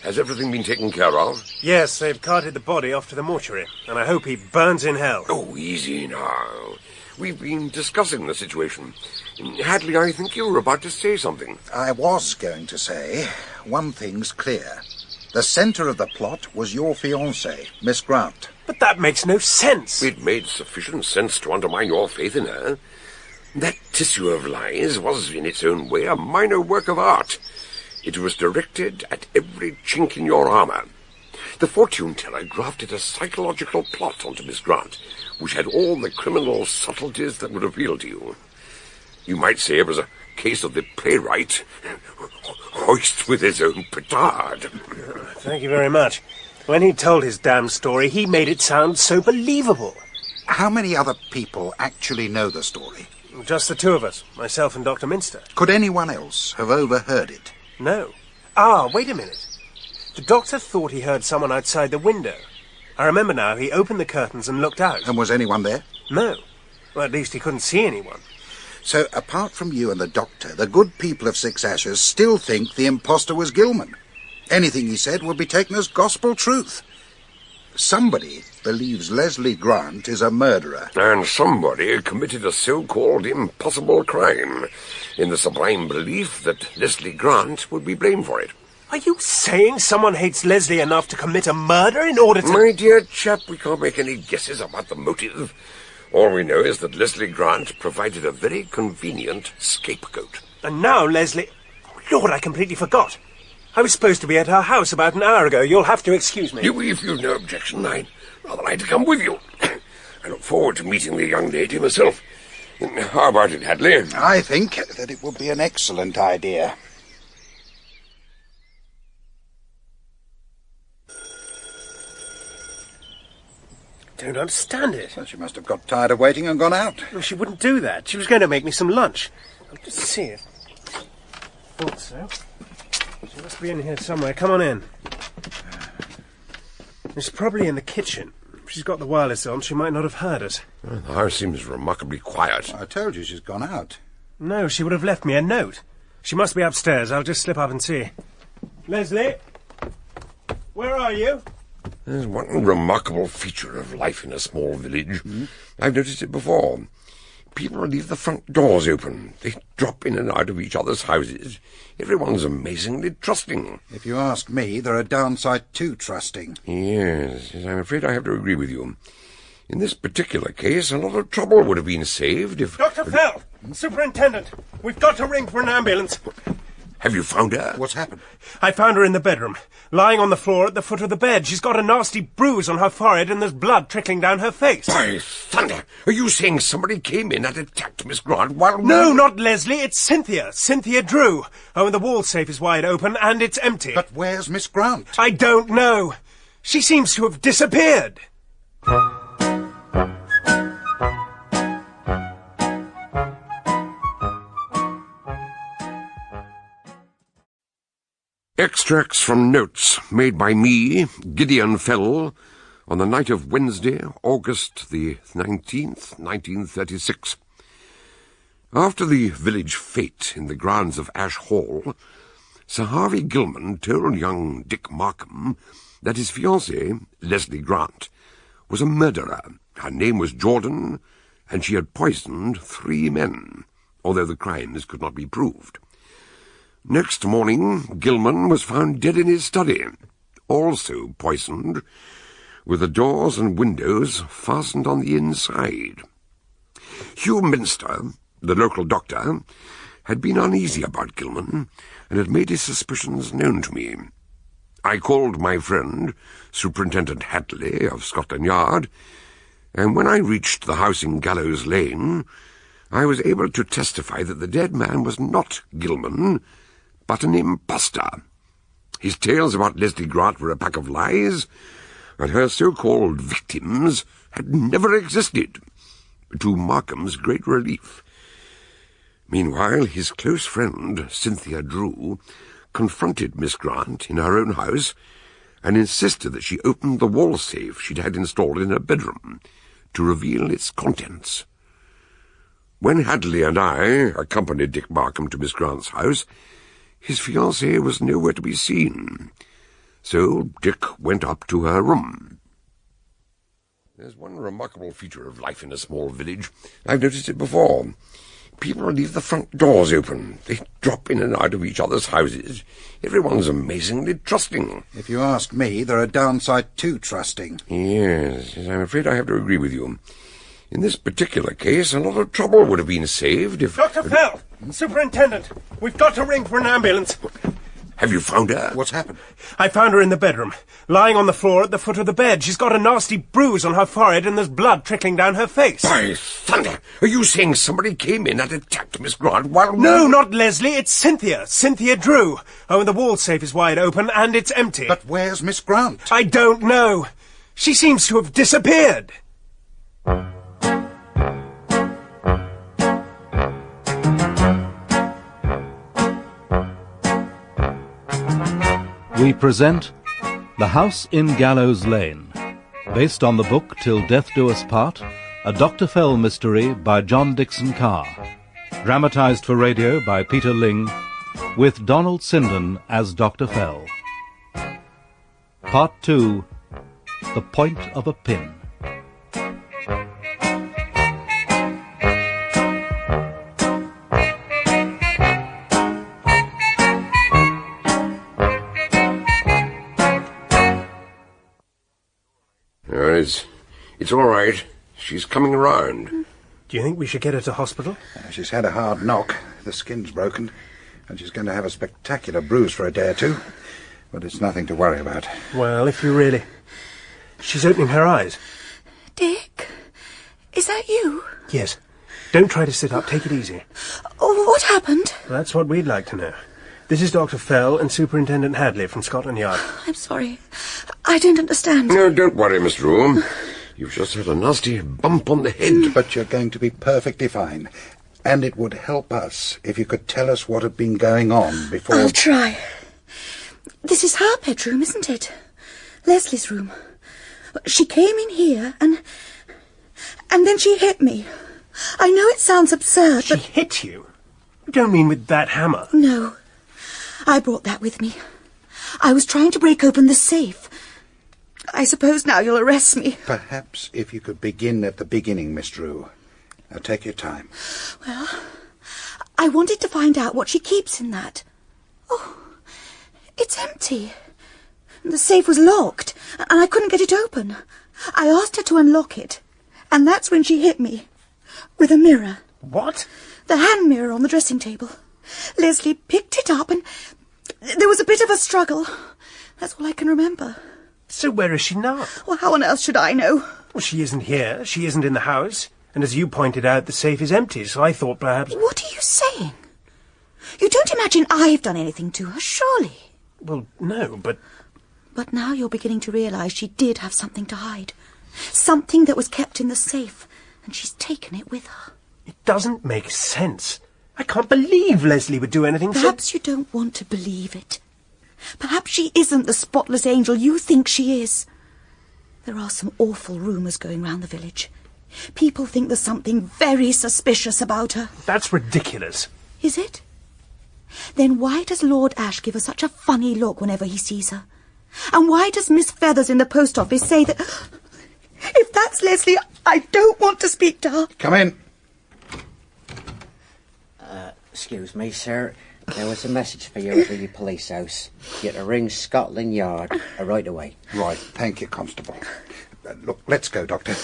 Has everything been taken care of? Yes, they've carted the body off to the mortuary, and I hope he burns in hell. Oh, easy now. We've been discussing the situation. Hadley, I think you were about to say something. I was going to say, one thing's clear. The centre of the plot was your fiancée, Miss Grant. But that makes no sense. It made sufficient sense to undermine your faith in her. That tissue of lies was, in its own way, a minor work of art. It was directed at every chink in your armour. The fortune-teller grafted a psychological plot onto Miss Grant, which had all the criminal subtleties that would appeal to you. You might say it was a case of the playwright hoist with his own petard. Thank you very much. When he told his damn story, he made it sound so believable. How many other people actually know the story? Just the 2 of us, myself and Dr. Minster. Could anyone else have overheard it? No. Wait a minute. The doctor thought he heard someone outside the window. I remember now, he opened the curtains and looked out. And was anyone there? No. Well, at least he couldn't see anyone. So, apart from you and the doctor, the good people of Six Ashes still think the impostor was Gilman. Anything he said will be taken as gospel truth. Somebody believes Leslie Grant is a murderer. And somebody committed a so-called impossible crime, in the sublime belief that Leslie Grant would be blamed for it. Are you saying someone hates Leslie enough to commit a murder in order to... My dear chap, we can't make any guesses about the motive. All we know is that Leslie Grant provided a very convenient scapegoat. And now Leslie... Lord, I completely forgot. I was supposed to be at her house about an hour ago. You'll have to excuse me. If you've no objection, I'd rather like to come with you. I look forward to meeting the young lady myself. How about it, Hadley? I think that it would be an excellent idea. Don't understand it. Well, she must have got tired of waiting and gone out. Well, she wouldn't do that. She was going to make me some lunch. I'll just see it. Thought so. She must be in here somewhere. Come on in. She's probably in the kitchen. If she's got the wireless on, she might not have heard us. Well, the house seems remarkably quiet. I told you she's gone out. No, she would have left me a note. She must be upstairs. I'll just slip up and see. Leslie? Where are you? There's one remarkable feature of life in a small village. I've noticed it before. People leave the front doors open. They drop in and out of each other's houses. Everyone's amazingly trusting. If you ask me, they're a darn sight too trusting. Yes, I'm afraid I have to agree with you. In this particular case, a lot of trouble would have been saved if... Dr. Fell! Superintendent! We've got to ring for an ambulance. Have you found her? What's happened? I found her in the bedroom, lying on the floor at the foot of the bed. She's got a nasty bruise on her forehead and there's blood trickling down her face. By thunder! Are you saying somebody came in and attacked Miss Grant while... No, not Leslie. It's Cynthia. Cynthia Drew. Oh, and the wall safe is wide open and it's empty. But where's Miss Grant? I don't know. She seems to have disappeared. Extracts from notes made by me, Gideon Fell, on the night of Wednesday, August the 19th, 1936. After the village fete in the grounds of Ash Hall, Sir Harvey Gilman told young Dick Markham that his fiancée, Leslie Grant, was a murderer. Her name was Jordan, and she had poisoned 3 men, although the crimes could not be proved. Next morning, Gilman was found dead in his study, also poisoned, with the doors and windows fastened on the inside. Hugh Minster, the local doctor, had been uneasy about Gilman and had made his suspicions known to me. I called my friend, Superintendent Hadley of Scotland Yard, and when I reached the house in Gallows Lane, I was able to testify that the dead man was not Gilman, but an impostor. His tales about Leslie Grant were a pack of lies, and her so-called victims had never existed, to Markham's great relief. Meanwhile, his close friend, Cynthia Drew, confronted Miss Grant in her own house and insisted that she opened the wall safe she'd had installed in her bedroom to reveal its contents. When Hadley and I accompanied Dick Markham to Miss Grant's house, his fiancée was nowhere to be seen, so Dick went up to her room. There's one remarkable feature of life in a small village. I've noticed it before. People leave the front doors open. They drop in and out of each other's houses. Everyone's amazingly trusting. If you ask me, there are downsides to trusting. Yes, I'm afraid I have to agree with you. In this particular case, a lot of trouble would have been saved if... Dr. Fell! Superintendent! We've got to ring for an ambulance. Have you found her? What's happened? I found her in the bedroom, lying on the floor at the foot of the bed. She's got a nasty bruise on her forehead and there's blood trickling down her face. By thunder! Are you saying somebody came in and attacked Miss Grant while... No, not Leslie. It's Cynthia. Cynthia Drew. Oh, and the wall safe is wide open and it's empty. But where's Miss Grant? I don't know. She seems to have disappeared. We present The House in Gallows Lane, based on the book Till Death Do Us Part, a Dr. Fell mystery by John Dickson Carr, dramatized for radio by Peter Ling, with Donald Sinden as Dr. Fell. Part 2, The Point of a Pin. It's all right. She's coming around. Do you think we should get her to hospital? She's had a hard knock. The skin's broken, and she's going to have a spectacular bruise for a day or two. But it's nothing to worry about. Well, if you really... She's opening her eyes. Dick, is that you? Yes. Don't try to sit up. Take it easy. Oh, what happened? Well, that's what we'd like to know. This is Dr. Fell and Superintendent Hadley from Scotland Yard. I'm sorry. I don't understand. No, don't worry, Miss Drew. You've just had a nasty bump on the head. But you're going to be perfectly fine. And it would help us if you could tell us what had been going on before... I'll try. This is her bedroom, isn't it? Leslie's room. She came in here and then she hit me. I know it sounds absurd, She but... hit you? You don't mean with that hammer? No. I brought that with me. I was trying to break open the safe. I suppose now you'll arrest me. Perhaps if you could begin at the beginning, Miss Drew. Now take your time. Well, I wanted to find out what she keeps in that. Oh, it's empty. The safe was locked, and I couldn't get it open. I asked her to unlock it. And that's when she hit me. With a mirror. What? The hand mirror on the dressing table. Leslie picked it up and there was a bit of a struggle. That's all I can remember. So where is she now? Well, how on earth should I know? Well, she isn't here. She isn't in the house. And as you pointed out, the safe is empty, so I thought perhaps... What are you saying? You don't imagine I've done anything to her, surely? Well, no, but... But now you're beginning to realise she did have something to hide. Something that was kept in the safe, and she's taken it with her. It doesn't make sense. I can't believe Leslie would do anything so... Perhaps you don't want to believe it. Perhaps she isn't the spotless angel you think she is. There are some awful rumours going round the village. People think there's something very suspicious about her. That's ridiculous. Is it? Then why does Lord Ash give her such a funny look whenever he sees her? And why does Miss Feathers in the post office say that... If that's Leslie, I don't want to speak to her. Come in. Excuse me, sir. There was a message for you at the police house. You're to ring Scotland Yard right away. Right, thank you, Constable. Look, let's go, Doctor.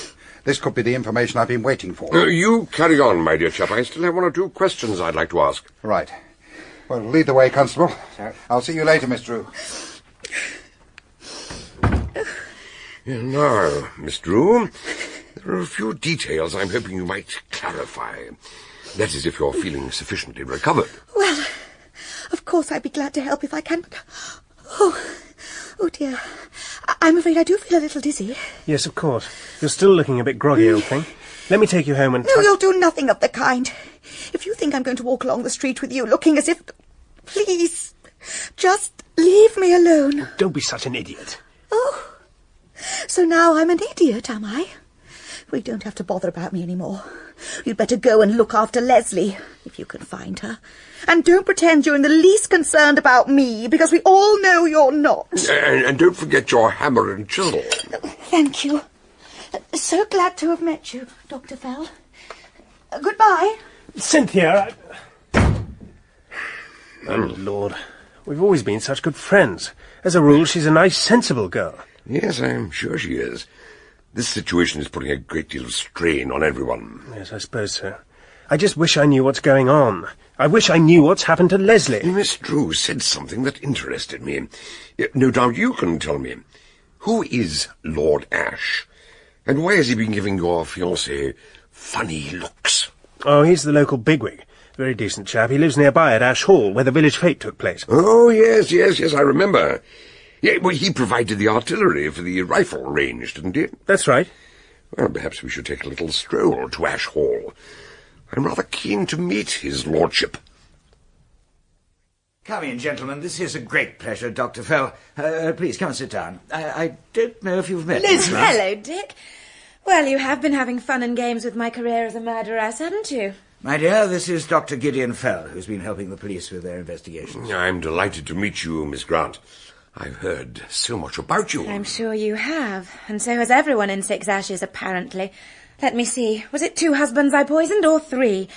This could be the information I've been waiting for. You carry on, my dear chap. I still have one or two questions I'd like to ask. Right. Well, lead the way, Constable. Sir. I'll see you later, Miss Drew. Now, Miss Drew, there are a few details I'm hoping you might clarify. That is, if you're feeling sufficiently recovered. Well, of course I'd be glad to help if I can, but... Oh dear. I'm afraid I do feel a little dizzy. Yes, of course. You're still looking a bit groggy, old thing. Let me take you home and... No, you'll do nothing of the kind. If you think I'm going to walk along the street with you looking as if... Please, just leave me alone. Don't be such an idiot. Oh, so now I'm an idiot, am I? We don't have to bother about me anymore. You'd better go and look after Leslie, if you can find her. And don't pretend you're in the least concerned about me, because we all know you're not. And don't forget your hammer and chisel. Thank you. So glad to have met you, Dr. Fell. Goodbye. Cynthia, Oh, Lord. We've always been such good friends. As a rule, she's a nice, sensible girl. Yes, I'm sure she is. This situation is putting a great deal of strain on everyone. Yes, I suppose so. I just wish I knew what's going on. I wish I knew what's happened to Leslie. Miss Drew said something that interested me. No doubt you can tell me. Who is Lord Ash? And why has he been giving your fiancée funny looks? Oh, he's the local bigwig. Very decent chap. He lives nearby at Ash Hall, where the village fete took place. Oh, yes, I remember. Yeah, well, he provided the artillery for the rifle range, didn't he? That's right. Well, perhaps we should take a little stroll to Ash Hall. I'm rather keen to meet his lordship. Come in, gentlemen. This is a great pleasure, Dr. Fell. Please, come and sit down. I don't know if you've met Liz, hello, Dick. Well, you have been having fun and games with my career as a murderess, haven't you? My dear, this is Dr. Gideon Fell, who's been helping the police with their investigations. I'm delighted to meet you, Miss Grant. I've heard so much about you. I'm sure you have, and so has everyone in Six Ashes, apparently. Let me see, was it 2 husbands I poisoned, or 3?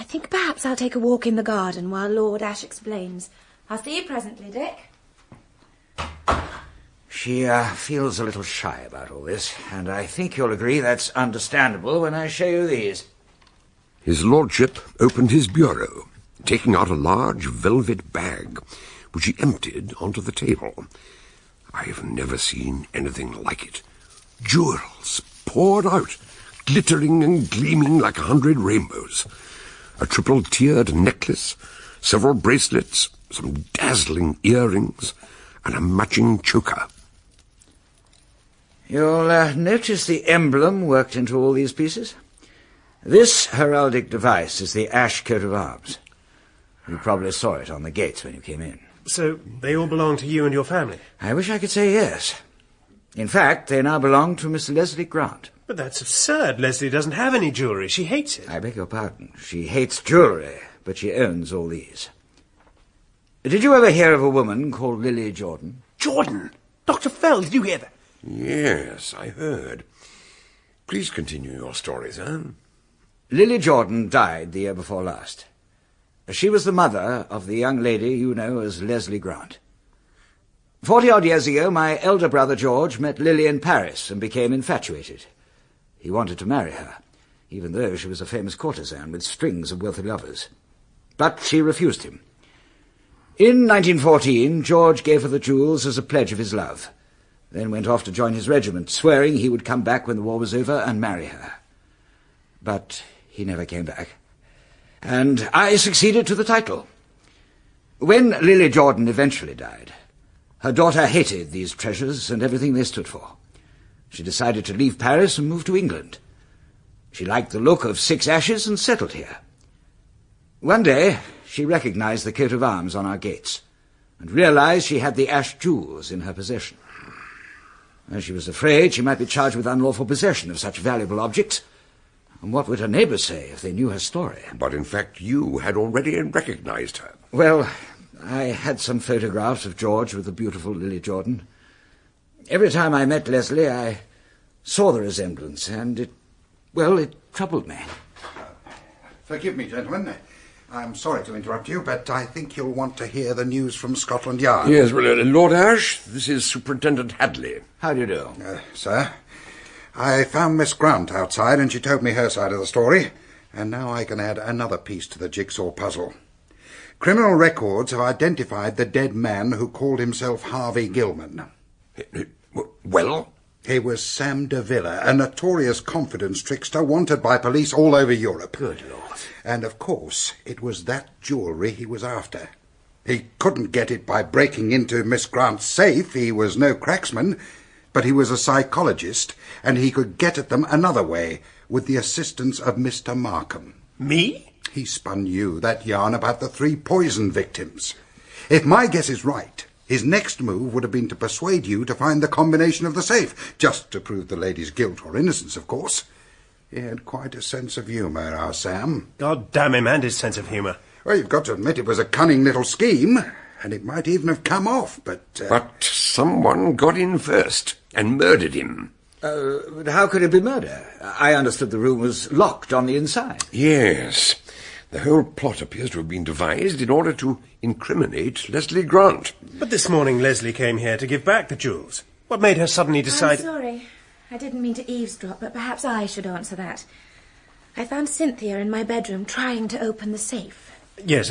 I think perhaps I'll take a walk in the garden while Lord Ash explains. I'll see you presently, Dick. She feels a little shy about all this, and I think you'll agree that's understandable when I show you these. His lordship opened his bureau, taking out a large velvet bag, which he emptied onto the table. I've never seen anything like it. Jewels poured out, glittering and gleaming like 100 rainbows. A triple-tiered necklace, several bracelets, some dazzling earrings, and a matching choker. You'll notice the emblem worked into all these pieces. This heraldic device is the Ash coat of arms. You probably saw it on the gates when you came in. So they all belong to you and your family? I wish I could say yes. In fact, they now belong to Miss Leslie Grant. But that's absurd. Leslie doesn't have any jewellery. She hates it. I beg your pardon. She hates jewellery, but she owns all these. Did you ever hear of a woman called Lily Jordan? Jordan? Dr. Fell, did you hear that? Yes, I heard. Please continue your story, sir. Lily Jordan died the year before last. She was the mother of the young lady you know as Leslie Grant. 40-odd years ago, my elder brother George met Lily in Paris and became infatuated. He wanted to marry her, even though she was a famous courtesan with strings of wealthy lovers. But she refused him. In 1914, George gave her the jewels as a pledge of his love, then went off to join his regiment, swearing he would come back when the war was over and marry her. But he never came back, and I succeeded to the title. When Lily Jordan eventually died, her daughter hated these treasures and everything they stood for. She decided to leave Paris and move to England. She liked the look of 6 Ashes and settled here. One day, she recognized the coat of arms on our gates and realized she had the Ash jewels in her possession. And she was afraid she might be charged with unlawful possession of such valuable objects. And what would her neighbours say if they knew her story? But in fact, you had already recognized her. Well, I had some photographs of George with the beautiful Lily Jordan. Every time I met Leslie, I saw the resemblance, and it troubled me. Forgive me, gentlemen. I'm sorry to interrupt you, but I think you'll want to hear the news from Scotland Yard. Yes, well, Lord Ash, this is Superintendent Hadley. How do you do? Sir, I found Miss Grant outside, and she told me her side of the story, and now I can add another piece to the jigsaw puzzle. Criminal records have identified the dead man who called himself Harvey Gilman. Well? He was Sam de Villa, a notorious confidence trickster wanted by police all over Europe. Good Lord. And, of course, it was that jewellery he was after. He couldn't get it by breaking into Miss Grant's safe. He was no cracksman, but he was a psychologist, and he could get at them another way, with the assistance of Mr. Markham. Me? He spun you that yarn about the 3 poison victims. If my guess is right, his next move would have been to persuade you to find the combination of the safe, just to prove the lady's guilt or innocence, of course. He had quite a sense of humour, our Sam. God damn him and his sense of humour. Well, you've got to admit it was a cunning little scheme, and it might even have come off, but... But someone got in first and murdered him. But how could it be murder? I understood the room was locked on the inside. Yes. The whole plot appears to have been devised in order to incriminate Leslie Grant. But this morning Leslie came here to give back the jewels. What made her suddenly decide... I'm sorry. I didn't mean to eavesdrop, but perhaps I should answer that. I found Cynthia in my bedroom trying to open the safe. Yes,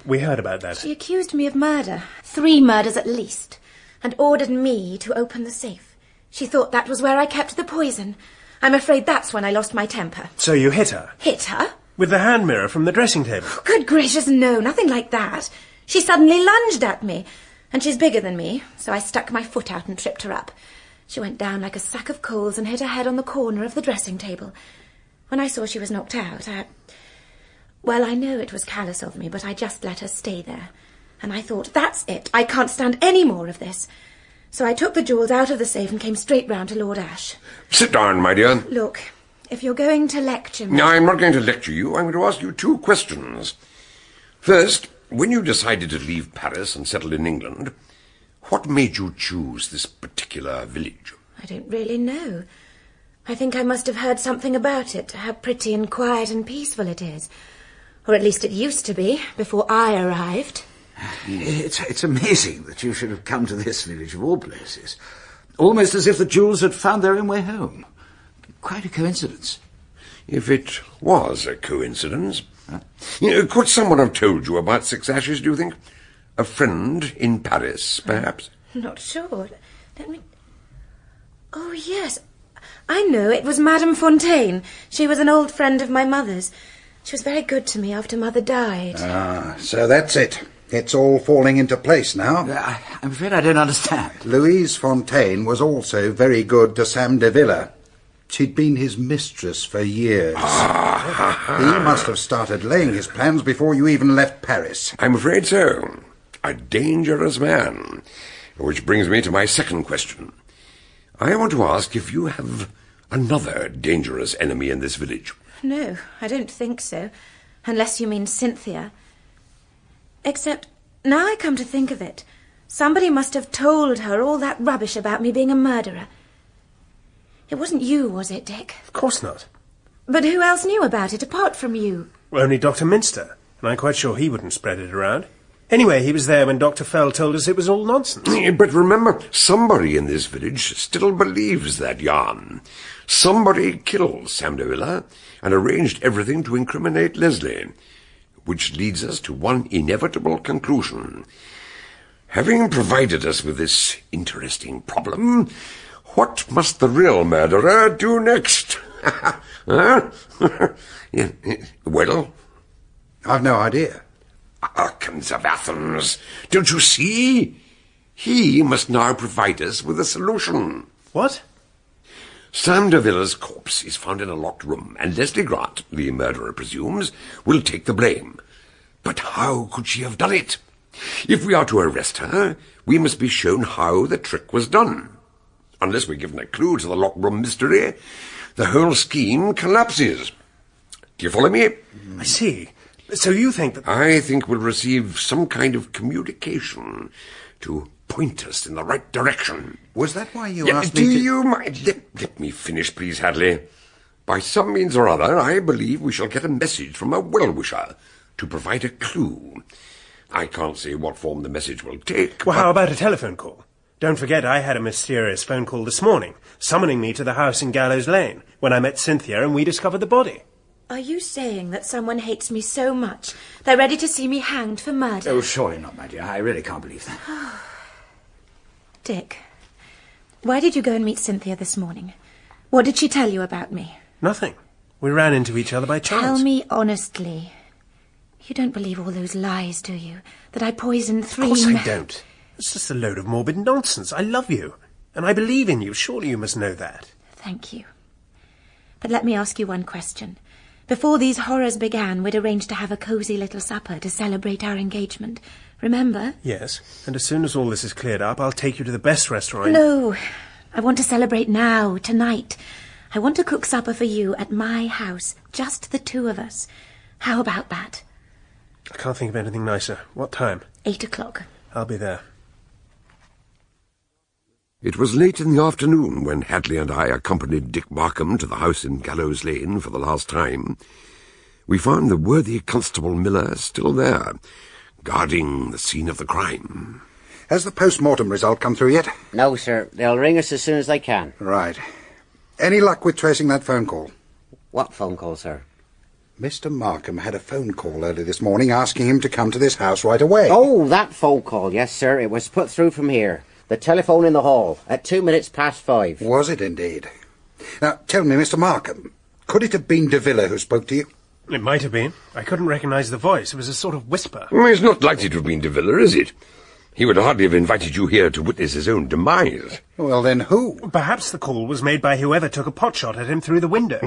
we heard about that. She accused me of murder, 3 murders at least, and ordered me to open the safe. She thought that was where I kept the poison. I'm afraid that's when I lost my temper. So you hit her? Hit her? With the hand mirror from the dressing table? Oh, good gracious, no, nothing like that. She suddenly lunged at me, and she's bigger than me, so I stuck my foot out and tripped her up. She went down like a sack of coals and hit her head on the corner of the dressing table. When I saw she was knocked out, I know it was callous of me, but I just let her stay there. And I thought, that's it, I can't stand any more of this. So I took the jewels out of the safe and came straight round to Lord Ash. Sit down, my dear. Look, if you're going to lecture me... No, I'm not going to lecture you. I'm going to ask you 2 questions. First, when you decided to leave Paris and settle in England, what made you choose this particular village? I don't really know. I think I must have heard something about it, how pretty and quiet and peaceful it is. Or at least it used to be, before I arrived. It's amazing that you should have come to this village of all places. Almost as if the jewels had found their own way home. Quite a coincidence. If it was a coincidence. Could someone have told you about 6 Ashes, do you think? A friend in Paris, perhaps? Not sure. Let me... Oh, yes. I know, it was Madame Fontaine. She was an old friend of my mother's. She was very good to me after Mother died. Ah, so that's it. It's all falling into place now. I'm afraid I don't understand. Louise Fontaine was also very good to Sam de Villa. She'd been his mistress for years. He must have started laying his plans before you even left Paris. I'm afraid so. A dangerous man. Which brings me to my second question. I want to ask if you have another dangerous enemy in this village. No, I don't think so. Unless you mean Cynthia. Except, now I come to think of it, somebody must have told her all that rubbish about me being a murderer. It wasn't you, was it, Dick? Of course not. But who else knew about it apart from you? Only Dr. Minster, and I'm quite sure he wouldn't spread it around. Anyway, he was there when Dr. Fell told us it was all nonsense. But remember, somebody in this village still believes that yarn. Somebody killed Sam de Villa and arranged everything to incriminate Leslie, which leads us to one inevitable conclusion. Having provided us with this interesting problem, what must the real murderer do next? Huh? Well? I've no idea. Archons of Athens, don't you see? He must now provide us with a solution. What? Sam de Villa's corpse is found in a locked room, and Leslie Grant, the murderer presumes, will take the blame. But how could she have done it? If we are to arrest her, we must be shown how the trick was done. Unless we're given a clue to the locked room mystery, the whole scheme collapses. Do you follow me? I see. So you think that... I think we'll receive some kind of communication to point us in the right direction. Was that why you asked me to... Do you mind? Let me finish, please, Hadley. By some means or other, I believe we shall get a message from a well-wisher to provide a clue. I can't say what form the message will take. Well, how about a telephone call? Don't forget I had a mysterious phone call this morning, summoning me to the house in Gallows Lane, when I met Cynthia and we discovered the body. Are you saying that someone hates me so much they're ready to see me hanged for murder? Oh, surely not, my dear. I really can't believe that. Dick, why did you go and meet Cynthia this morning? What did she tell you about me? Nothing. We ran into each other by chance. Tell me honestly. You don't believe all those lies, do you? That I poisoned 3 Of course I don't. It's just a load of morbid nonsense. I love you. And I believe in you. Surely you must know that. Thank you. But let me ask you one question. Before these horrors began, we'd arranged to have a cosy little supper to celebrate our engagement. Remember? Yes. And as soon as all this is cleared up, I'll take you to the best restaurant. No. I want to celebrate now, tonight. I want to cook supper for you at my house. Just the 2 of us. How about that? I can't think of anything nicer. What time? 8 o'clock. I'll be there. It was late in the afternoon when Hadley and I accompanied Dick Markham to the house in Gallows Lane for the last time. We found the worthy Constable Miller still there, guarding the scene of the crime. Has the post-mortem result come through yet? No, sir. They'll ring us as soon as they can. Right. Any luck with tracing that phone call? What phone call, sir? Mr. Markham had a phone call early this morning asking him to come to this house right away. Oh, that phone call. Yes, sir. It was put through from here. The telephone in the hall at 5:02. Was it indeed? Now, tell me, Mr. Markham, could it have been de Villa who spoke to you? It might have been. I couldn't recognise the voice. It was a sort of whisper. It's not likely to have been de Villa, is it? He would hardly have invited you here to witness his own demise. Well, then who? Perhaps the call was made by whoever took a potshot at him through the window.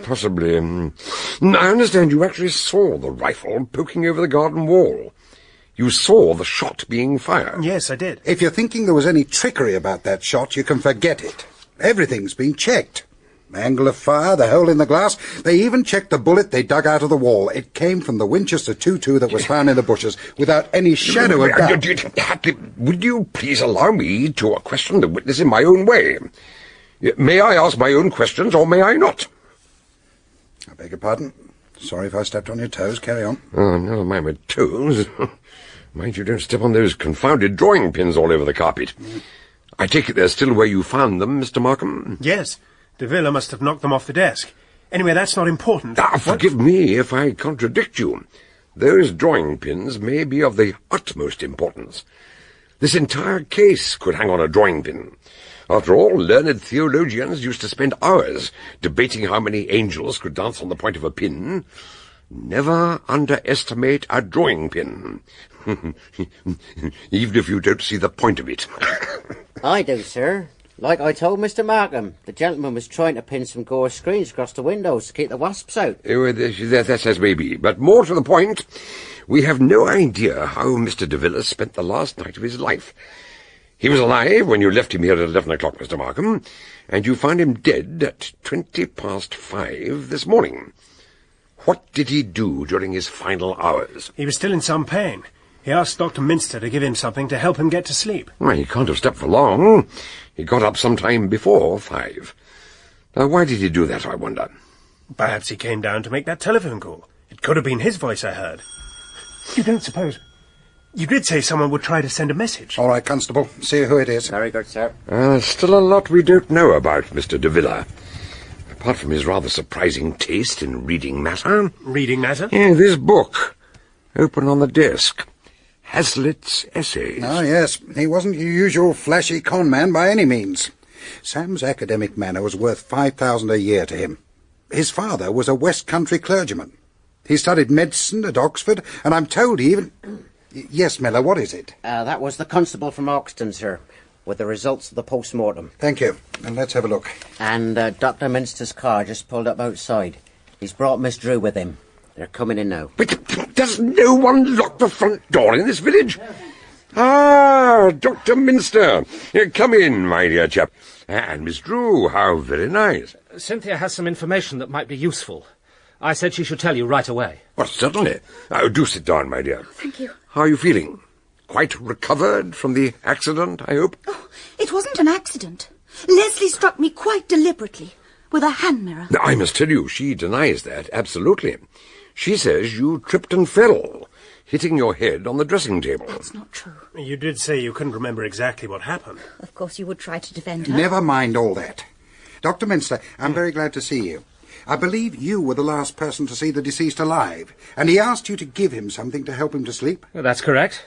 Possibly. I understand you actually saw the rifle poking over the garden wall. You saw the shot being fired. Yes, I did. If you're thinking there was any trickery about that shot, you can forget it. Everything's been checked. Angle of fire, the hole in the glass. They even checked the bullet they dug out of the wall. It came from the Winchester 22 that was found in the bushes, without any shadow of doubt. Hadley, would you please allow me to question the witness in my own way? May I ask my own questions, or may I not? I beg your pardon. Sorry if I stepped on your toes. Carry on. Oh, never mind my toes. Mind you don't step on those confounded drawing pins all over the carpet. I take it they're still where you found them, Mr. Markham? Yes. De Villa must have knocked them off the desk. Anyway, that's not important. Forgive me if I contradict you. Those drawing pins may be of the utmost importance. This entire case could hang on a drawing pin. After all, learned theologians used to spend hours debating how many angels could dance on the point of a pin. Never underestimate a drawing pin. Even if you don't see the point of it. I do, sir. Like I told Mr. Markham, the gentleman was trying to pin some gauze screens across the windows to keep the wasps out. That's as may be. But more to the point, we have no idea how Mr. de Villa spent the last night of his life. He was alive when you left him here at 11 o'clock, Mr. Markham, and you found him dead at 5:20 this morning. What did he do during his final hours? He was still in some pain. He asked Dr. Minster to give him something to help him get to sleep. Well, he can't have slept for long. He got up some time before 5. Now, why did he do that, I wonder? Perhaps he came down to make that telephone call. It could have been his voice I heard. You don't suppose... You did say someone would try to send a message. All right, Constable. See who it is. Very good, sir. There's still a lot we don't know about Mr. de Villa. Apart from his rather surprising taste in reading matter. Reading matter? Yeah, this book. Open on the desk. Hazlitt's Essays. Ah, yes. He wasn't your usual flashy con man by any means. Sam's academic manner was worth $5,000 a year to him. His father was a West Country clergyman. He studied medicine at Oxford, and I'm told he even... Yes, Miller, what is it? That was the constable from Oxton, sir, with the results of the post-mortem. Thank you. And let's have a look. And Dr. Minster's car just pulled up outside. He's brought Miss Drew with him. They're coming in now. But does no one lock the front door in this village? Ah, Dr. Minster. Come in, my dear chap. And Miss Drew, how very nice. Cynthia has some information that might be useful. I said she should tell you right away. Well, certainly. Do sit down, my dear. Thank you. How are you feeling? Quite recovered from the accident, I hope? Oh, it wasn't an accident. Leslie struck me quite deliberately, with a hand mirror. Now, I must tell you, she denies that, absolutely. She says you tripped and fell, hitting your head on the dressing table. That's not true. You did say you couldn't remember exactly what happened. Of course you would try to defend her. Never mind all that. Dr. Minster, I'm very glad to see you. I believe you were the last person to see the deceased alive, and he asked you to give him something to help him to sleep. Well, that's correct.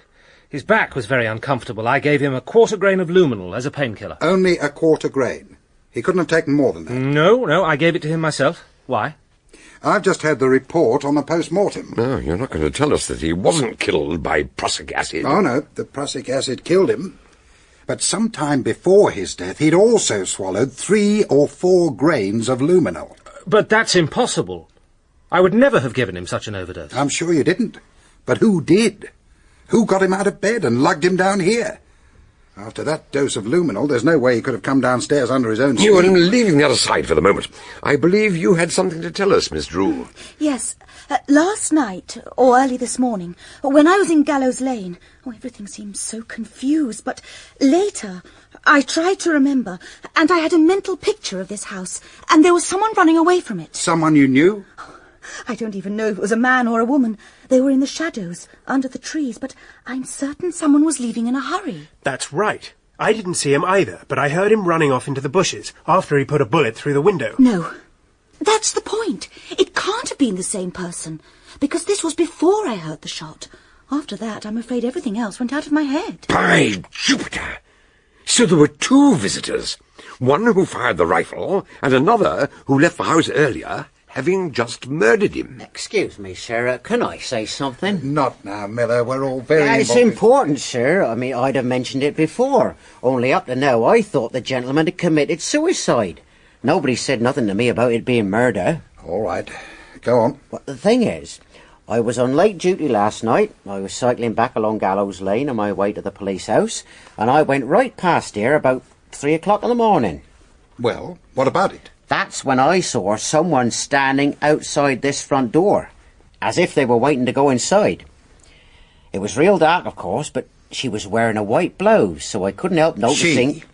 His back was very uncomfortable. I gave him a 1/4 grain of luminal as a painkiller. Only a 1/4 grain. He couldn't have taken more than that. No, I gave it to him myself. Why? I've just had the report on the post-mortem. No, you're not going to tell us that he wasn't killed by prussic acid. Oh, no, the prussic acid killed him. But some time before his death, he'd also swallowed 3 or 4 grains of luminal. But that's impossible. I would never have given him such an overdose. I'm sure you didn't. But who did? Who got him out of bed and lugged him down here? After that dose of luminal, there's no way he could have come downstairs under his own steam. You are leaving the other side for the moment. I believe you had something to tell us, Miss Drew. Yes. Last night, or early this morning, when I was in Gallows Lane, everything seemed so confused, but later I tried to remember, and I had a mental picture of this house, and there was someone running away from it. Someone you knew? I don't even know if it was a man or a woman. They were in the shadows, under the trees, but I'm certain someone was leaving in a hurry. That's right. I didn't see him either, but I heard him running off into the bushes after he put a bullet through the window. No. That's the point. It can't have been the same person, because this was before I heard the shot. After that, I'm afraid everything else went out of my head. By Jupiter! So there were 2 visitors. One who fired the rifle, and another who left the house earlier, having just murdered him. Excuse me, sir. Can I say something? Not now, Miller. We're all very It's important, sir. I mean, I'd have mentioned it before. Only up to now, I thought the gentleman had committed suicide. Nobody said nothing to me about it being murder. All right. Go on. But the thing is, I was on late duty last night. I was cycling back along Gallows Lane on my way to the police house, and I went right past here about 3 o'clock in the morning. Well, what about it? That's when I saw someone standing outside this front door, as if they were waiting to go inside. It was real dark, of course, but she was wearing a white blouse, so I couldn't help noticing... She?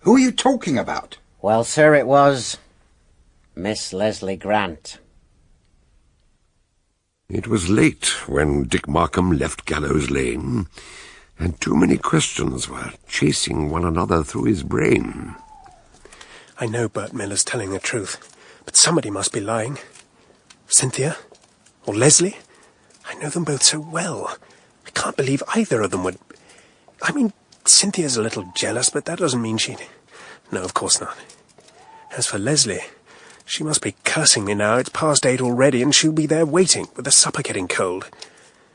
Who are you talking about? Well, sir, it was Miss Leslie Grant. It was late when Dick Markham left Gallows Lane, and too many questions were chasing one another through his brain. I know Bert Miller's telling the truth, but somebody must be lying. Cynthia? Or Leslie? I know them both so well. I can't believe either of them would... I mean, Cynthia's a little jealous, but that doesn't mean she'd... No, of course not. As for Leslie, she must be cursing me now. It's past 8 already, and she'll be there waiting, with the supper getting cold.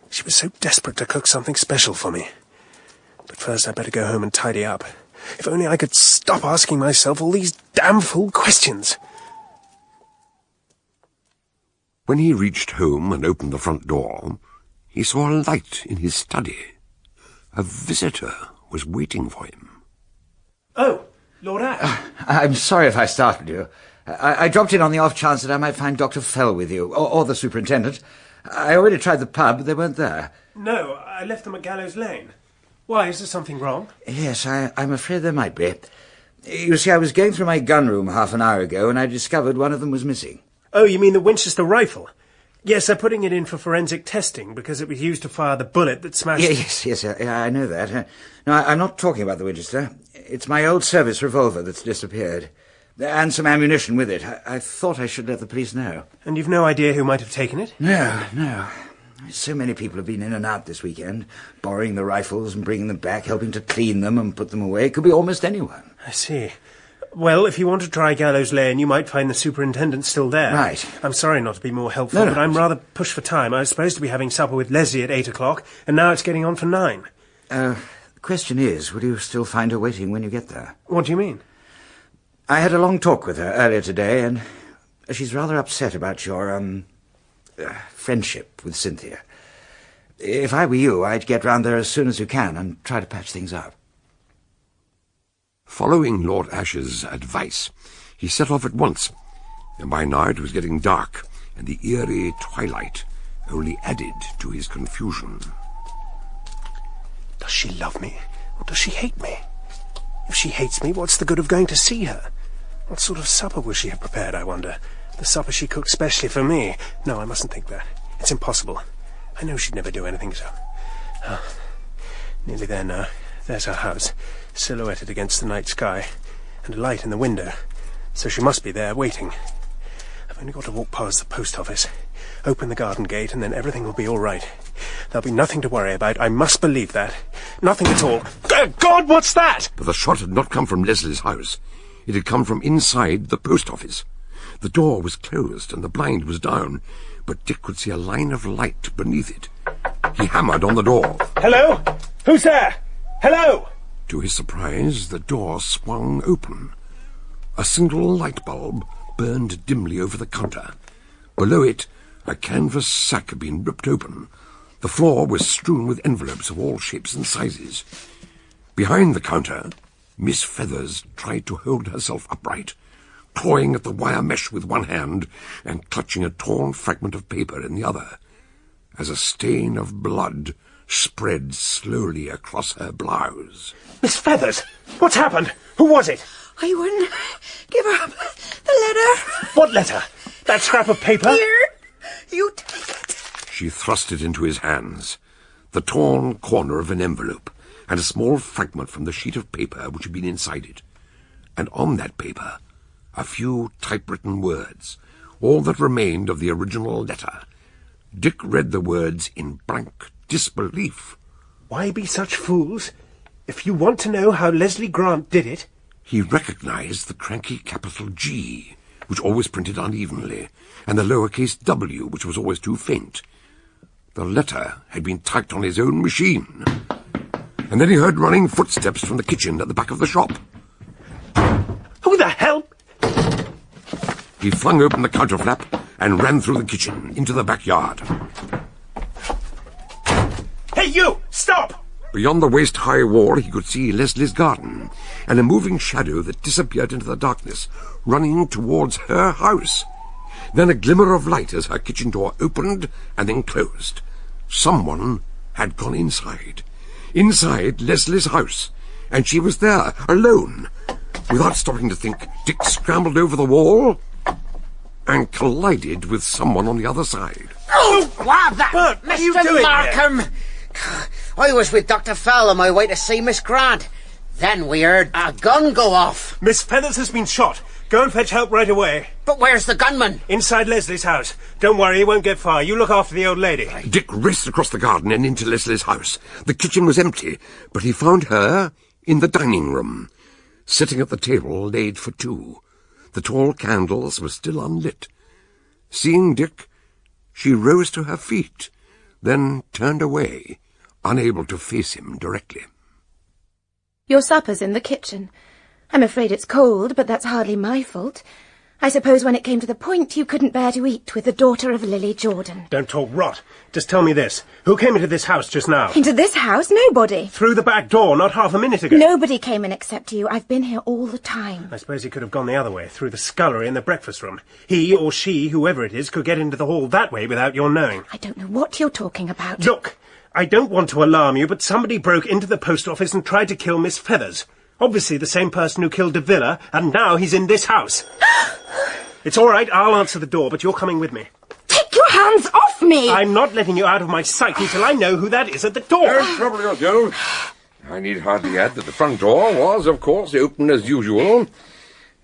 She was so desperate to cook something special for me. But first I'd better go home and tidy up. If only I could stop asking myself all these damn fool questions. When he reached home and opened the front door, he saw a light in his study. A visitor was waiting for him. Oh, Lord Ash. I'm sorry if I startled you. I dropped in on the off chance that I might find Dr. Fell with you, or the Superintendent. I already tried the pub, but they weren't there. No, I left them at Gallows Lane. Why, is there something wrong? Yes, I'm afraid there might be. You see, I was going through my gun room half an hour ago, and I discovered one of them was missing. Oh, you mean the Winchester rifle? Yes, they're putting it in for forensic testing because it was used to fire the bullet that smashed... Yes, I know that. No, I'm not talking about the Winchester. It's my old service revolver that's disappeared. And some ammunition with it. I thought I should let the police know. And you've no idea who might have taken it? No. So many people have been in and out this weekend, borrowing the rifles and bringing them back, helping to clean them and put them away. It could be almost anyone. I see. Well, if you want to try Gallows Lane, you might find the superintendent still there. Right. I'm sorry not to be more helpful, but I'm rather pushed for time. I was supposed to be having supper with Leslie at 8 o'clock, and now it's getting on for 9. The question is, will you still find her waiting when you get there? What do you mean? I had a long talk with her earlier today, and she's rather upset about your, friendship with Cynthia. If I were you, I'd get round there as soon as you can and try to patch things up. Following Lord Ashe's advice, he set off at once, and by now it was getting dark, and the eerie twilight only added to his confusion. Does she love me, or does she hate me? If she hates me, what's the good of going to see her? What sort of supper will she have prepared, I wonder? The supper she cooked specially for me. No, I mustn't think that. It's impossible. I know she'd never do anything so. Oh, nearly there now. There's her house, silhouetted against the night sky, and a light in the window. So she must be there, waiting. I've only got to walk past the post office, open the garden gate, and then everything will be all right. There'll be nothing to worry about. I must believe that. Nothing at all. God, what's that? But the shot had not come from Leslie's house. It had come from inside the post office. The door was closed and the blind was down, but Dick could see a line of light beneath it. He hammered on the door. Hello? Who's there? Hello? To his surprise, the door swung open. A single light bulb burned dimly over the counter. Below it, a canvas sack had been ripped open. The floor was strewn with envelopes of all shapes and sizes. Behind the counter, Miss Feathers tried to hold herself upright, clawing at the wire mesh with one hand and clutching a torn fragment of paper in the other, as a stain of blood spread slowly across her blouse. Miss Feathers! What's happened? Who was it? I wouldn't give her up the letter. What letter? That scrap of paper? Here, you take it. She thrust it into his hands, the torn corner of an envelope, and a small fragment from the sheet of paper which had been inside it. And on that paper, a few typewritten words, all that remained of the original letter. Dick read the words in blank disbelief. Why be such fools? If you want to know how Leslie Grant did it... He recognized the cranky capital G, which always printed unevenly, and the lowercase w, which was always too faint. The letter had been typed on his own machine. And then he heard running footsteps from the kitchen at the back of the shop. Who the hell... He flung open the counter flap and ran through the kitchen into the backyard. Hey, you! Stop! Beyond the waist-high wall he could see Leslie's garden, and a moving shadow that disappeared into the darkness, running towards her house. Then a glimmer of light as her kitchen door opened and then closed. Someone had gone inside. Inside Leslie's house, and she was there, alone. Without stopping to think, Dick scrambled over the wall and collided with someone on the other side. Oh, wow, that... Bert, what are you doing Mr. Markham! here? I was with Dr. Fell on my way to see Miss Grant. Then we heard a gun go off. Miss Feathers has been shot. Go and fetch help right away. But where's the gunman? Inside Leslie's house. Don't worry, he won't get far. You look after the old lady. Dick raced across the garden and into Leslie's house. The kitchen was empty, but he found her in the dining room, sitting at the table laid for two. The tall candles were still unlit. Seeing Dick, she rose to her feet, then turned away, unable to face him directly. Your supper's in the kitchen. I'm afraid it's cold, but that's hardly my fault. I suppose when it came to the point, you couldn't bear to eat with the daughter of Lily Jordan. Don't talk rot. Just tell me this. Who came into this house just now? Into this house? Nobody. Through the back door, not half a minute ago. Nobody came in except you. I've been here all the time. I suppose he could have gone the other way, through the scullery and the breakfast room. He or she, whoever it is, could get into the hall that way without your knowing. I don't know what you're talking about. Look, I don't want to alarm you, but somebody broke into the post office and tried to kill Miss Feathers. Obviously the same person who killed de Villa, and now he's in this house. It's all right, I'll answer the door, but you're coming with me. Take your hands off off me! I'm not letting you out of my sight until I know who that is at the door. Don't trouble yourself. I need hardly add that the front door was, of course, open as usual.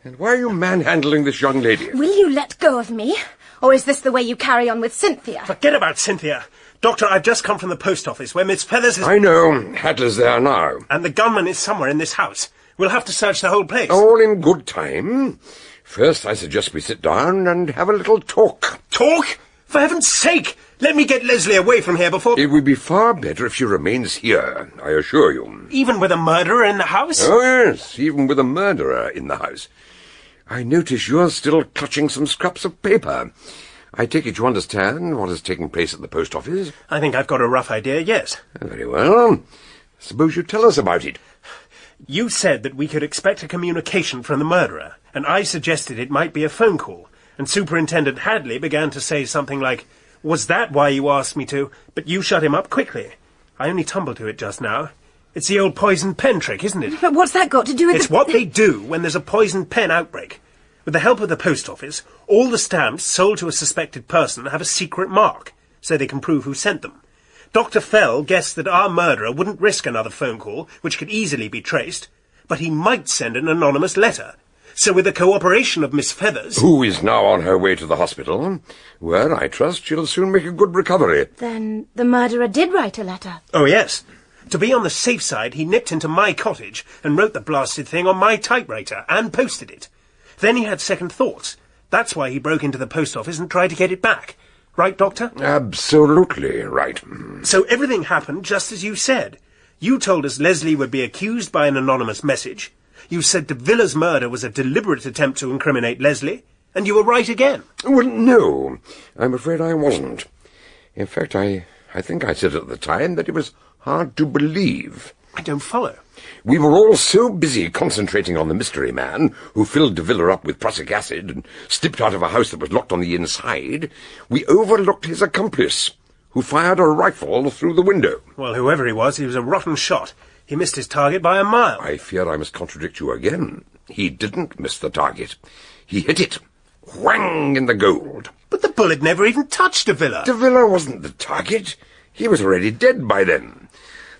And why are you manhandling this young lady? Will you let go of me? Or is this the way you carry on with Cynthia? Forget about Cynthia. Doctor, I've just come from the post office where Miss Feathers is... I know. Hadley's there now. And the gunman is somewhere in this house. We'll have to search the whole place. All in good time. First, I suggest we sit down and have a little talk. Talk? For heaven's sake! Let me get Leslie away from here before... It would be far better if she remains here, I assure you. Even with a murderer in the house? Oh, yes, even with a murderer in the house. I notice you're still clutching some scraps of paper. I take it you understand what has taken place at the post office? I think I've got a rough idea, yes. Very well. Suppose you tell us about it. You said that we could expect a communication from the murderer, and I suggested it might be a phone call, and Superintendent Hadley began to say something like, "Was that why you asked me to? But you shut him up quickly." I only tumbled to it just now. It's the old poison pen trick, isn't it? But what's that got to do with It's what they do when there's a poison pen outbreak. With the help of the post office, all the stamps sold to a suspected person have a secret mark, so they can prove who sent them. Dr. Fell guessed that our murderer wouldn't risk another phone call, which could easily be traced, but he might send an anonymous letter. So with the cooperation of Miss Feathers... Who is now on her way to the hospital, where I trust she'll soon make a good recovery. Then the murderer did write a letter. Oh, yes. To be on the safe side, he nipped into my cottage and wrote the blasted thing on my typewriter and posted it. Then he had second thoughts. That's why he broke into the post office and tried to get it back. Right, Doctor? Absolutely right. So everything happened just as you said. You told us Leslie would be accused by an anonymous message. You said De Villa's murder was a deliberate attempt to incriminate Leslie, and you were right again. Well, no, I'm afraid I wasn't. In fact, I think I said at the time that it was hard to believe. I don't follow. We were all so busy concentrating on the mystery man who filled De Villa up with prussic acid and slipped out of a house that was locked on the inside, we overlooked his accomplice, who fired a rifle through the window. Well, whoever he was a rotten shot. He missed his target by a mile. I fear I must contradict you again. He didn't miss the target. He hit it. Whang in the gold. But the bullet never even touched De Villa. De Villa wasn't the target. He was already dead by then.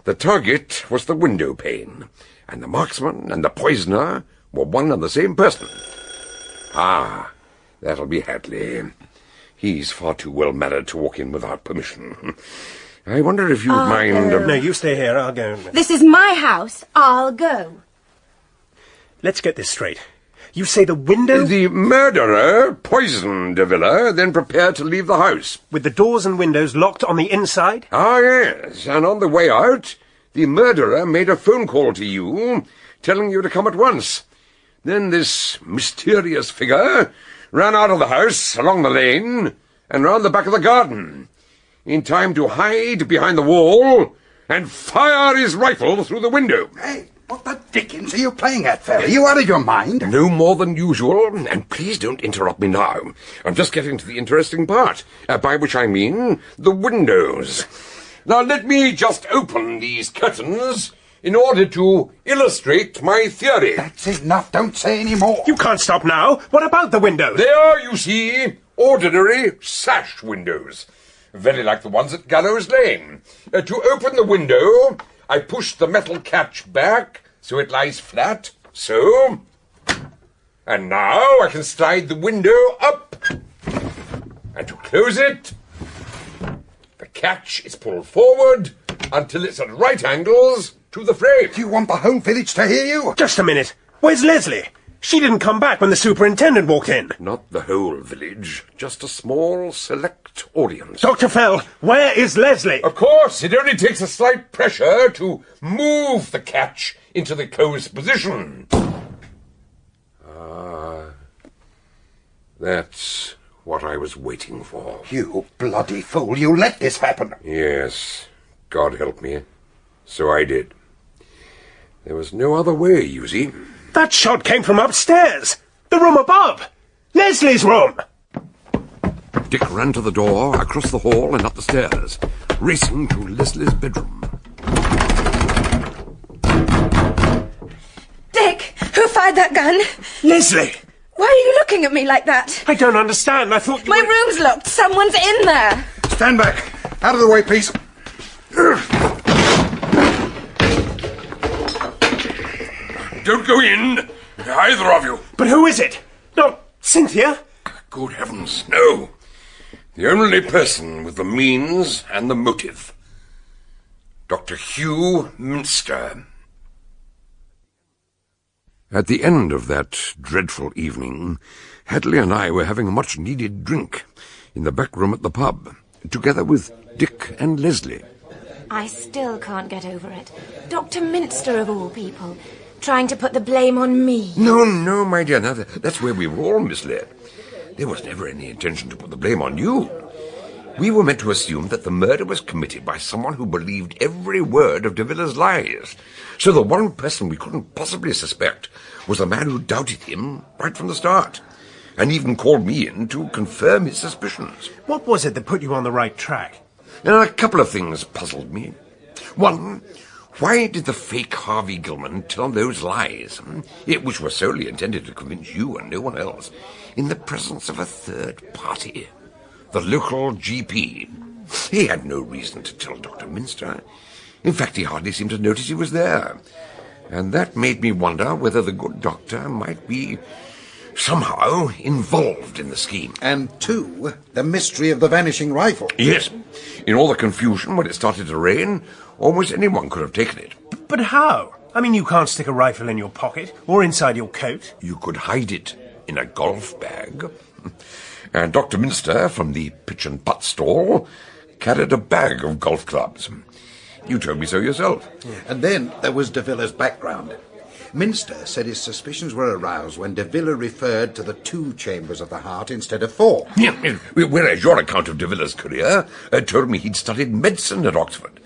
The target was the window pane, and the marksman and the poisoner were one and the same person. Ah, that'll be Hadley. He's far too well mannered to walk in without permission. I wonder if you'd mind... No, you stay here. I'll go. This is my house. I'll go. Let's get this straight. You say the window... The murderer poisoned De Villa, then prepared to leave the house. With the doors and windows locked on the inside? Ah, yes. And on the way out, the murderer made a phone call to you, telling you to come at once. Then this mysterious figure ran out of the house, along the lane, and round the back of the garden, in time to hide behind the wall and fire his rifle through the window. Hey, what the dickens are you playing at, fella? Are you out of your mind? No more than usual, and please don't interrupt me now. I'm just getting to the interesting part, by which I mean the windows. Now let me just open these curtains in order to illustrate my theory. That's enough. Don't say any more. You can't stop now. What about the windows? They are, you see, ordinary sash windows. Very like the ones at Gallows Lane. To open the window, I push the metal catch back so it lies flat, so. And now I can slide the window up. And to close it, the catch is pulled forward until it's at right angles to the frame. Do you want the whole village to hear you? Just a minute. Where's Leslie? She didn't come back when the superintendent walked in. Not the whole village, just a small, select audience. Dr. Fell, where is Leslie? Of course, it only takes a slight pressure to move the catch into the closed position. That's what I was waiting for. You bloody fool, you let this happen. Yes, God help me. So I did. There was no other way, you see. That shot came from upstairs. The room above. Leslie's room. Dick ran to the door, across the hall and up the stairs, racing to Leslie's bedroom. Dick, who fired that gun? Leslie! Why are you looking at me like that? I don't understand. I thought you My were... room's locked. Someone's in there. Stand back. Out of the way, please. Don't go in, either of you. But who is it? Not Cynthia? Good heavens, no. The only person with the means and the motive. Dr. Hugh Minster. At the end of that dreadful evening, Hadley and I were having a much-needed drink in the back room at the pub, together with Dick and Leslie. I still can't get over it. Dr. Minster, of all people, trying to put the blame on me. No, my dear, now that's where we were all misled. There was never any intention to put the blame on you. We were meant to assume that the murder was committed by someone who believed every word of de Villa's lies. So the one person we couldn't possibly suspect was the man who doubted him right from the start, and even called me in to confirm his suspicions. What was it that put you on the right track? Now, a couple of things puzzled me. One, why did the fake Harvey Gilman tell those lies, which were solely intended to convince you and no one else, in the presence of a third party? The local GP. He had no reason to tell Dr. Minster. In fact, he hardly seemed to notice he was there. And that made me wonder whether the good doctor might be somehow involved in the scheme. And two, the mystery of the vanishing rifle. Yes. In all the confusion when it started to rain, almost anyone could have taken it. But how? I mean, you can't stick a rifle in your pocket or inside your coat. You could hide it in a golf bag. And Dr. Minster, from the pitch and putt stall, carried a bag of golf clubs. You told me so yourself. Yeah. And then there was de Villa's background. Minster said his suspicions were aroused when de Villa referred to the 2 chambers of the heart instead of 4. Yeah, whereas your account of de Villa's career told me he'd studied medicine at Oxford.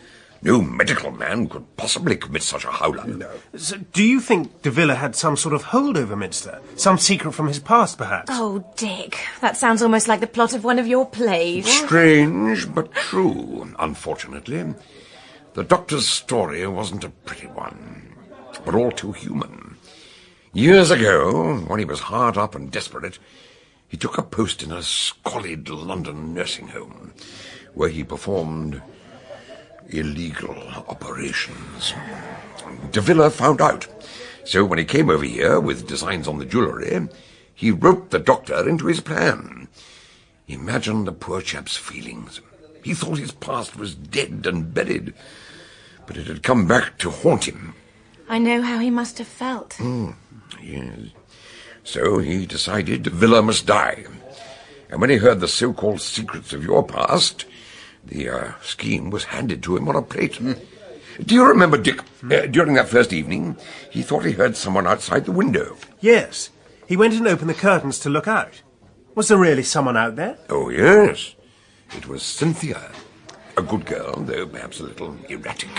No medical man could possibly commit such a howler. No. So do you think de Villa had some sort of hold over Minster? Some secret from his past, perhaps? Oh, Dick, that sounds almost like the plot of one of your plays. Strange, but true, unfortunately. The doctor's story wasn't a pretty one, but all too human. Years ago, when he was hard up and desperate, he took a post in a squalid London nursing home, where he performed illegal operations. De Villa found out. So when he came over here with designs on the jewellery, he roped the doctor into his plan. Imagine the poor chap's feelings. He thought his past was dead and buried, but it had come back to haunt him. I know how he must have felt. Yes. So he decided de Villa must die. And when he heard the so-called secrets of your past, the scheme was handed to him on a plate. Do you remember, Dick, during that first evening, he thought he heard someone outside the window? Yes. He went and opened the curtains to look out. Was there really someone out there? Oh, yes. It was Cynthia. A good girl, though perhaps a little erratic.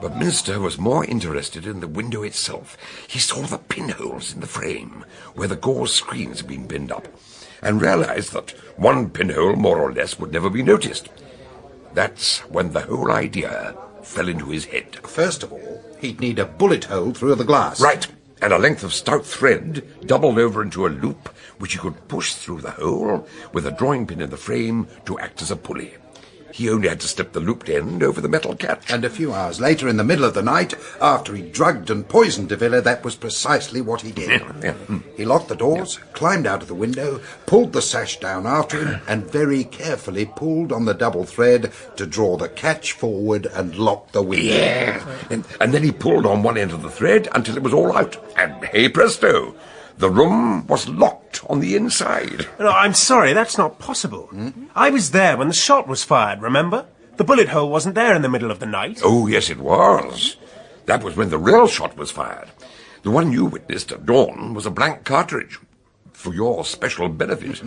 But Minster was more interested in the window itself. He saw the pinholes in the frame, where the gauze screens had been pinned up, and realized that one pinhole, more or less, would never be noticed. That's when the whole idea fell into his head. First of all, he'd need a bullet hole through the glass. Right, and a length of stout thread doubled over into a loop, which he could push through the hole with a drawing pin in the frame to act as a pulley. He only had to slip the looped end over the metal catch. And a few hours later, in the middle of the night, after he drugged and poisoned de Villa, that was precisely what he did. He locked the doors, climbed out of the window, pulled the sash down after him, and very carefully pulled on the double thread to draw the catch forward and lock the window. Yeah, and then he pulled on one end of the thread until it was all out. And hey presto, the room was locked on the inside. No, I'm sorry, that's not possible. I was there when the shot was fired, remember? The bullet hole wasn't there in the middle of the night. Oh, yes, it was. That was when the real shot was fired. The one you witnessed at dawn was a blank cartridge, for your special benefit.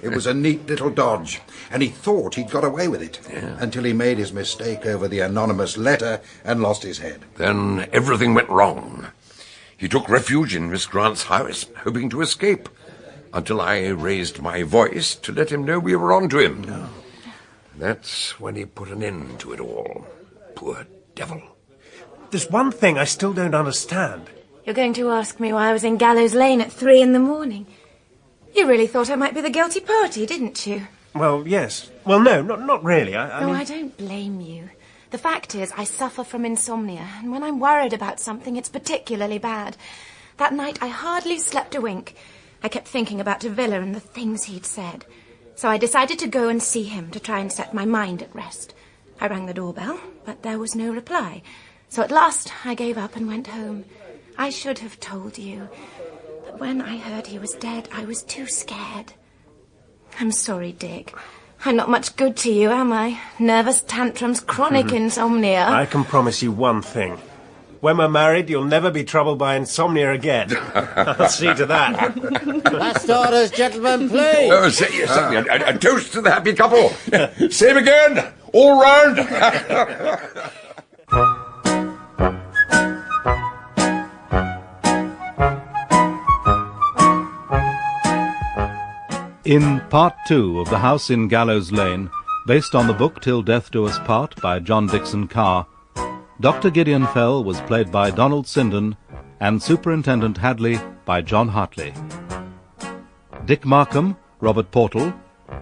It was a neat little dodge, and he thought he'd got away with it, until he made his mistake over the anonymous letter and lost his head. Then everything went wrong. He took refuge in Miss Grant's house, hoping to escape, until I raised my voice to let him know we were on to him. No. That's when he put an end to it all. Poor devil. There's one thing I still don't understand. You're going to ask me why I was in Gallows Lane at 3 in the morning. You really thought I might be the guilty party, didn't you? Well, yes. Well, no, not really. I No, mean... I don't blame you. The fact is, I suffer from insomnia, and when I'm worried about something, it's particularly bad. That night, I hardly slept a wink. I kept thinking about de Villa and the things he'd said. So I decided to go and see him to try and set my mind at rest. I rang the doorbell, but there was no reply. So at last, I gave up and went home. I should have told you. But when I heard he was dead, I was too scared. I'm sorry, Dick. I'm not much good to you, am I? Nervous tantrums, chronic insomnia. I can promise you one thing. When we're married, you'll never be troubled by insomnia again. I'll see to that. Last orders, gentlemen, please. Oh, certainly. A toast to the happy couple. Same again. All round. In Part 2 of The House in Gallows Lane, based on the book Till Death Do Us Part by John Dickson Carr, Dr. Gideon Fell was played by Donald Sinden and Superintendent Hadley by John Hartley. Dick Markham, Robert Portal,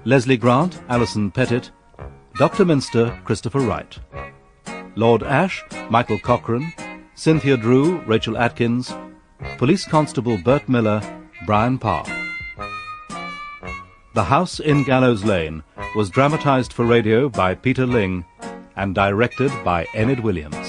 Leslie Grant, Alison Pettit, Dr. Minster, Christopher Wright. Lord Ashe, Michael Cochrane, Cynthia Drew, Rachel Atkins, Police Constable Bert Miller, Brian Parr. The House in Gallows Lane was dramatized for radio by Peter Ling and directed by Enyd Williams.